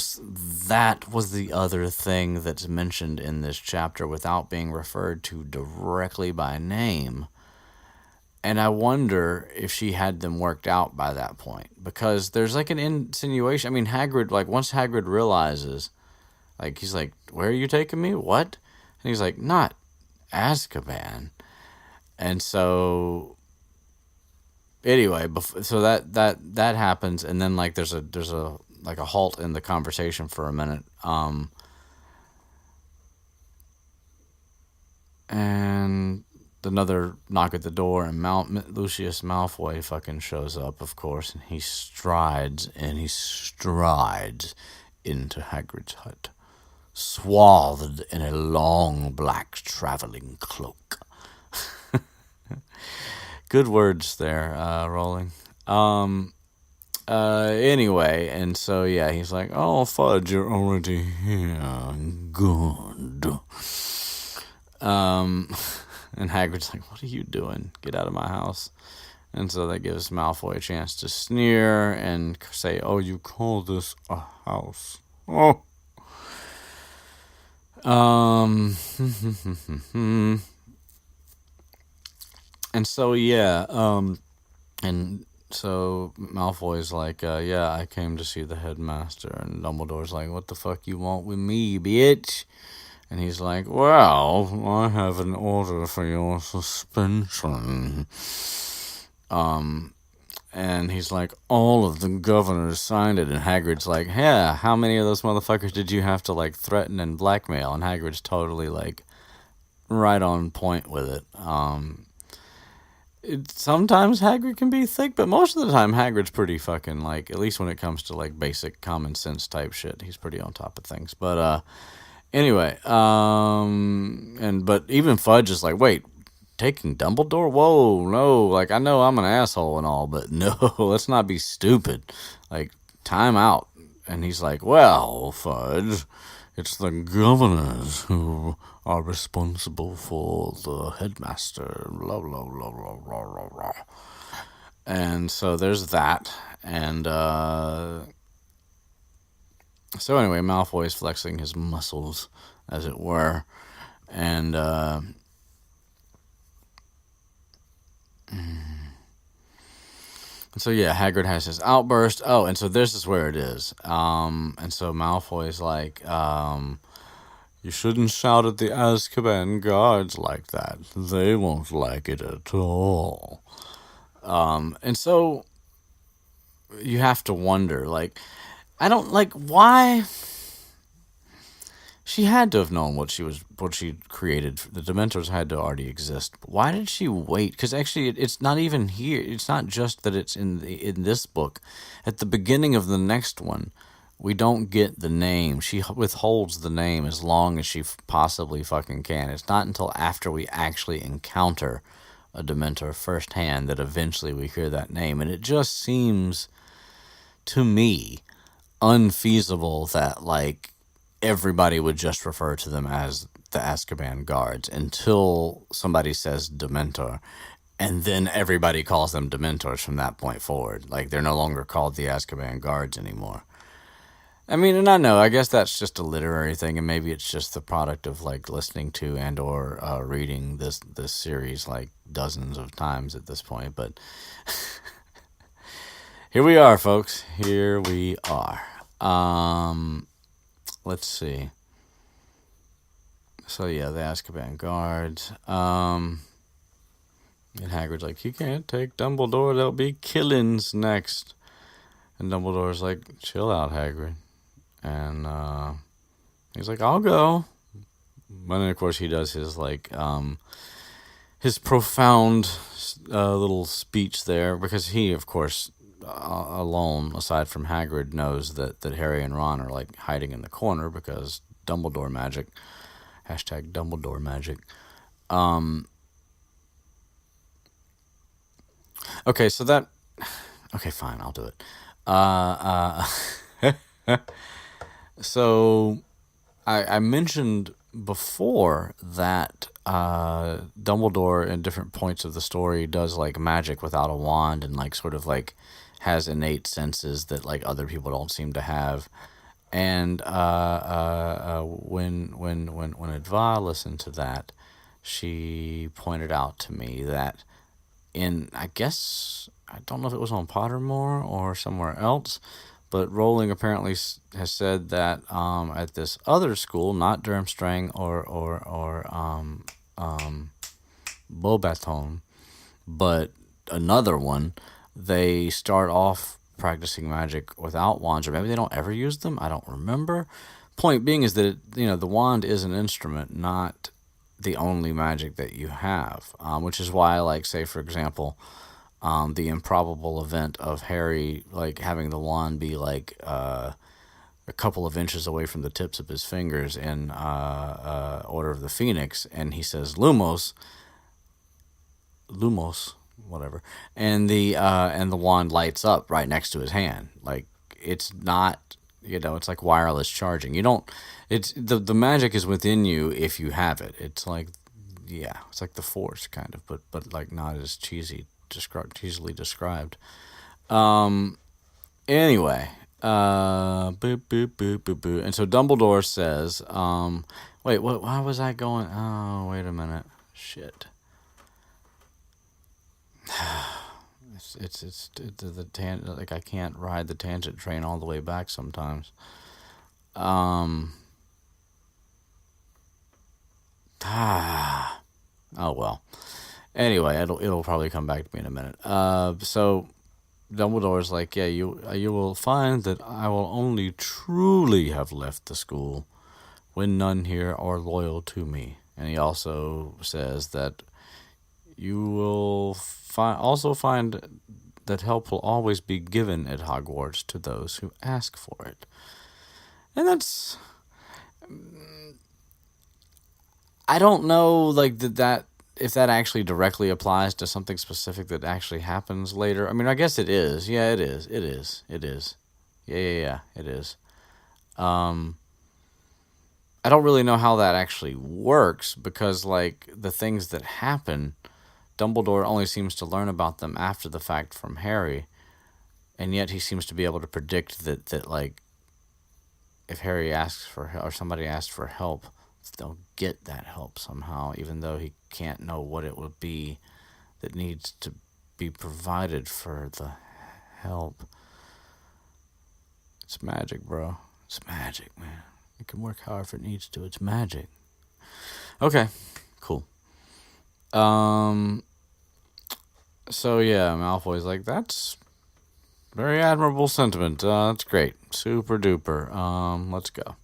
that was the other thing that's mentioned in this chapter without being referred to directly by name. And I wonder if she had them worked out by that point. Because there's like an insinuation. I mean, Hagrid, like, once Hagrid realizes, like, he's like, where are you taking me? What? And he's like, not Azkaban. And so, anyway, so that happens. And then, like, there's a like a halt in the conversation for a minute. And another knock at the door, and Lucius Malfoy fucking shows up, of course, and he strides into Hagrid's hut, swathed in a long black traveling cloak. Good words there, Rowling. Anyway, and so yeah, he's like, oh, Fudge, you're already here. Good. And Hagrid's like, what are you doing? Get out of my house. And so that gives Malfoy a chance to sneer and say, oh, you call this a house? Oh. And so, yeah, and so Malfoy's like, yeah, I came to see the headmaster. And Dumbledore's like, what the fuck you want with me, bitch? And he's like, well, I have an order for your suspension. And he's like, all of the governors signed it. And Hagrid's like, yeah, how many of those motherfuckers did you have to, like, threaten and blackmail? And Hagrid's totally, like, right on point with it. Sometimes Hagrid can be thick, but most of the time Hagrid's pretty fucking, like, at least when it comes to, like, basic common sense type shit, he's pretty on top of things. But, anyway, but even Fudge is like, wait, taking Dumbledore? Whoa, no, like, I know I'm an asshole and all, but no, let's not be stupid. Like, time out. And he's like, well, Fudge, it's the governors who are responsible for the headmaster, blah, blah, blah, blah, blah, blah, blah. And so there's that, and, so anyway, Malfoy is flexing his muscles, as it were, and so yeah, Hagrid has his outburst. Oh, and so this is where it is. And so Malfoy is like, you shouldn't shout at the Azkaban guards like that. They won't like it at all. And so you have to wonder, like, I don't, like, why? She had to have known what she created. The Dementors had to already exist. But why did she wait? Because actually, it's not even here. It's not just that it's in this book. At the beginning of the next one, We don't get the name. She withholds the name as long as she possibly fucking can. It's not until after we actually encounter a Dementor firsthand that eventually we hear that name. And it just seems to me unfeasible that, like, everybody would just refer to them as the Azkaban guards until somebody says Dementor. And then everybody calls them Dementors from that point forward. Like, they're no longer called the Azkaban guards anymore. I mean, and I know, I guess that's just a literary thing, and maybe it's just the product of, like, listening to and or reading this series, like, dozens of times at this point, but here we are, folks. Here we are. Let's see. So, yeah, the Azkaban guards. And Hagrid's like, you can't take Dumbledore, there'll be killings next. And Dumbledore's like, chill out, Hagrid. And he's like, I'll go. And then, of course, he does his, like, his profound little speech there, because he, of course, alone, aside from Hagrid, knows that Harry and Ron are, like, hiding in the corner because Dumbledore magic. Hashtag Dumbledore magic. Okay, so that... Okay, fine, I'll do it. So, I mentioned before that Dumbledore in different points of the story does, like, magic without a wand and, like, sort of, like, has innate senses that, like, other people don't seem to have. And when Adva listened to that, she pointed out to me that I guess, I don't know if it was on Pottermore or somewhere else, but Rowling apparently has said that at this other school, not Durmstrang or Beauxbaton, but another one, they start off practicing magic without wands, or maybe they don't ever use them. I don't remember. Point being is that the wand is an instrument, not the only magic that you have, which is why, like, say for example, the improbable event of Harry, like, having the wand be, like, a couple of inches away from the tips of his fingers in Order of the Phoenix, and he says Lumos, whatever, and the wand lights up right next to his hand. Like, it's not, it's like wireless charging. You don't, it's the magic is within you if you have it. It's like, yeah, it's like the Force kind of, but like not as cheesily described. Anyway, boop boop boop boop boop, and so Dumbledore says, wait, what? Why was I going? Oh, wait a minute, shit. It's the tangent, like, I can't ride the tangent train all the way back sometimes. Oh well. Anyway, it'll probably come back to me in a minute. So Dumbledore's like, yeah, you will find that I will only truly have left the school when none here are loyal to me. And he also says that you will also find that help will always be given at Hogwarts to those who ask for it. And that's... I don't know, like, that if that actually directly applies to something specific that actually happens later. I mean, I guess it is. Yeah, it is. It is. Yeah, it is. I don't really know how that actually works, because, like, the things that happen, Dumbledore only seems to learn about them after the fact from Harry, and yet he seems to be able to predict that like, if Harry asks for help, or somebody asks for help, they'll get that help somehow, even though he can't know what it would be that needs to be provided for the help. It's magic, bro. It's magic, man. It can work however it needs to. It's magic. Okay, cool. So yeah, Malfoy's like, that's very admirable sentiment. That's great. Super duper. Let's go.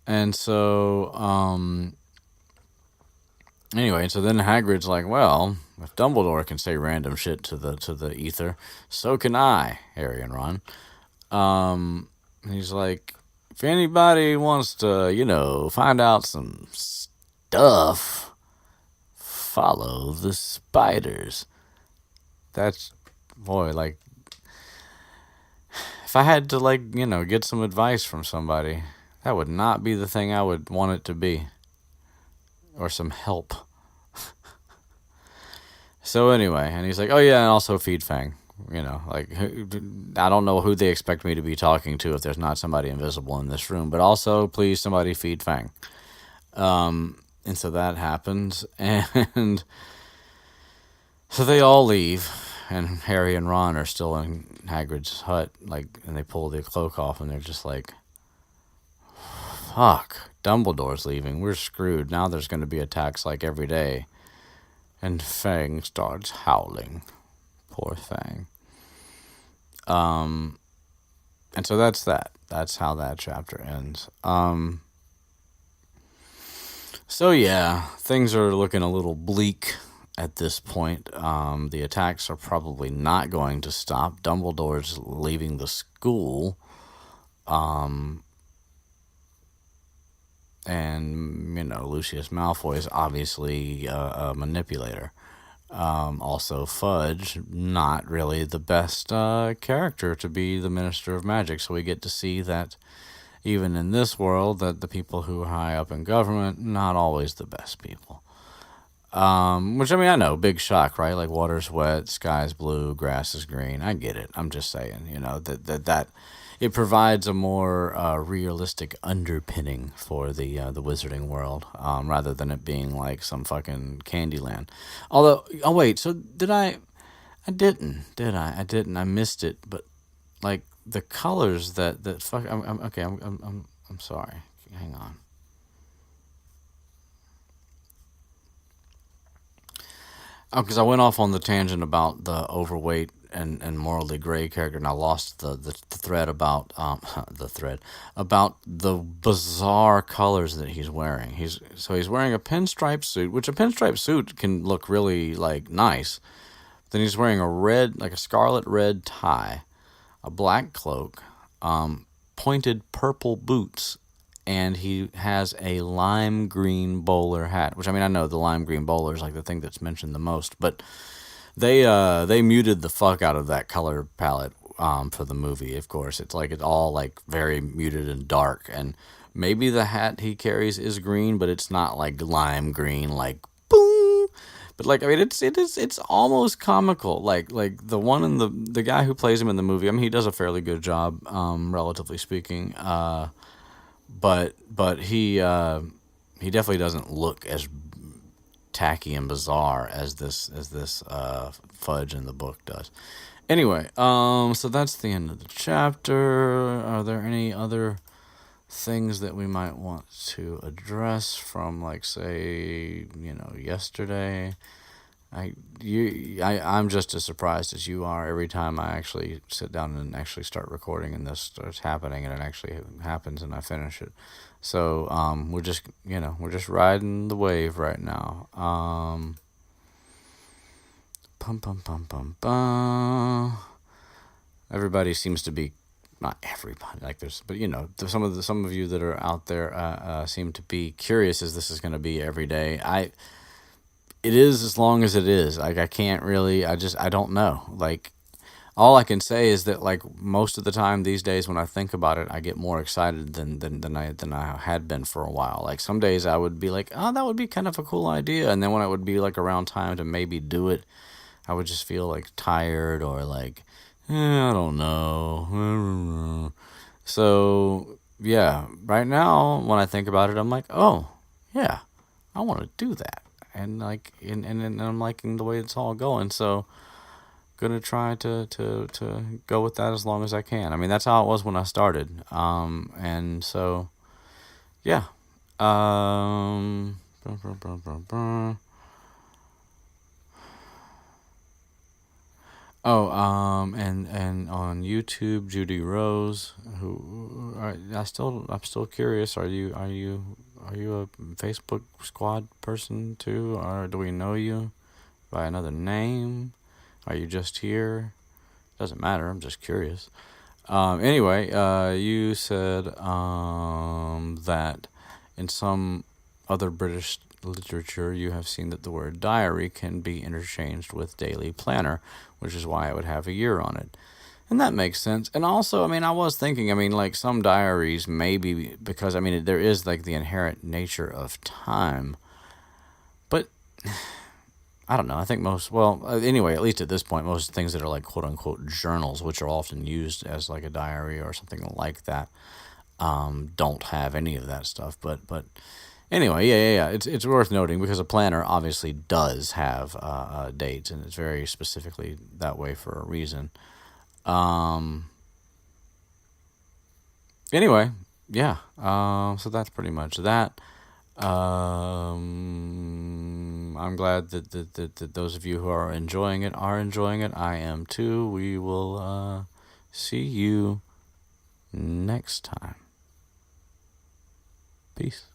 And so, anyway, so then Hagrid's like, well, if Dumbledore can say random shit to the ether, so can I, Harry and Ron. He's like, if anybody wants to, find out some stuff, follow the spiders. That's, boy, like, if I had to, like, get some advice from somebody, that would not be the thing I would want it to be. Or some help. So anyway, and he's like, oh yeah, and also feed Fang. Like, I don't know who they expect me to be talking to if there's not somebody invisible in this room, but also, please, somebody feed Fang. And so that happens, and so they all leave, and Harry and Ron are still in Hagrid's hut, like, and they pull the cloak off, and they're just like, fuck, Dumbledore's leaving, we're screwed, now there's going to be attacks like every day. And Fang starts howling. Poor Fang. And so that's that. That's how that chapter ends. So yeah, things are looking a little bleak at this point. The attacks are probably not going to stop. Dumbledore's leaving the school. And, Lucius Malfoy is obviously a manipulator. Also, Fudge, not really the best character to be the Minister of Magic. So we get to see that even in this world, that the people who are high up in government, not always the best people. Which, I know, big shock, right? Like, water's wet, sky's blue, grass is green. I get it. I'm just saying, that it provides a more realistic underpinning for the wizarding world, rather than it being like some fucking Candyland. Although, oh wait, so did I? I didn't, did I? I didn't. I missed it. But like the colors that fuck. I'm sorry. Hang on. Oh, because I went off on the tangent about the overweight and morally gray character, and I lost the thread about about the bizarre colors that he's wearing. He's wearing a pinstripe suit, which a pinstripe suit can look really like nice. Then he's wearing a red, like a scarlet red tie, a black cloak, pointed purple boots, and he has a lime green bowler hat, which, I know the lime green bowler is like the thing that's mentioned the most, but they muted the fuck out of that color palette for the movie. Of course, it's all like very muted and dark, and maybe the hat he carries is green, but it's not like lime green, like boom. But like, it's almost comical. Like the one in the guy who plays him in the movie. He does a fairly good job, relatively speaking. But he definitely doesn't look as tacky and bizarre as this Fudge in the book does. Anyway, so that's the end of the chapter. Are there any other things that we might want to address from, like, say, yesterday? I'm just as surprised as you are every time I actually sit down and actually start recording and this starts happening and it actually happens and I finish it. So we're just riding the wave right now. Pum pum pum pum pum. Everybody seems to be, not everybody, like but some of you that are out there seem to be curious as this is going to be every day. It is as long as it is. Like, I can't really, I don't know. Like, all I can say is that, like, most of the time these days when I think about it, I get more excited than I had been for a while. Like, some days I would be like, oh, that would be kind of a cool idea. And then when it would be, like, around time to maybe do it, I would just feel, like, tired or, like, I don't know. So, yeah, right now, when I think about it, I'm like, oh, yeah, I want to do that. And like, and I'm liking the way it's all going, so gonna try to go with that as long as I can. That's how it was when I started. And so, yeah. And on YouTube, Judy Rose, I'm still curious. Are you a Facebook Squad person too, or do we know you by another name? Are you just here? Doesn't matter. I'm just curious. Anyway, you said that in some other British literature you have seen that the word diary can be interchanged with daily planner, which is why it would have a year on it. And that makes sense. And also, I mean, I was thinking, I mean, like some diaries maybe because, I mean, there is like the inherent nature of time. But I don't know. I think anyway, at least at this point, most things that are like quote unquote journals, which are often used as like a diary or something like that, don't have any of that stuff. But anyway, yeah. It's worth noting because a planner obviously does have dates, and it's very specifically that way for a reason. Anyway, yeah. So that's pretty much that. I'm glad that those of you who are enjoying it are enjoying it. I am too. We will see you next time. Peace.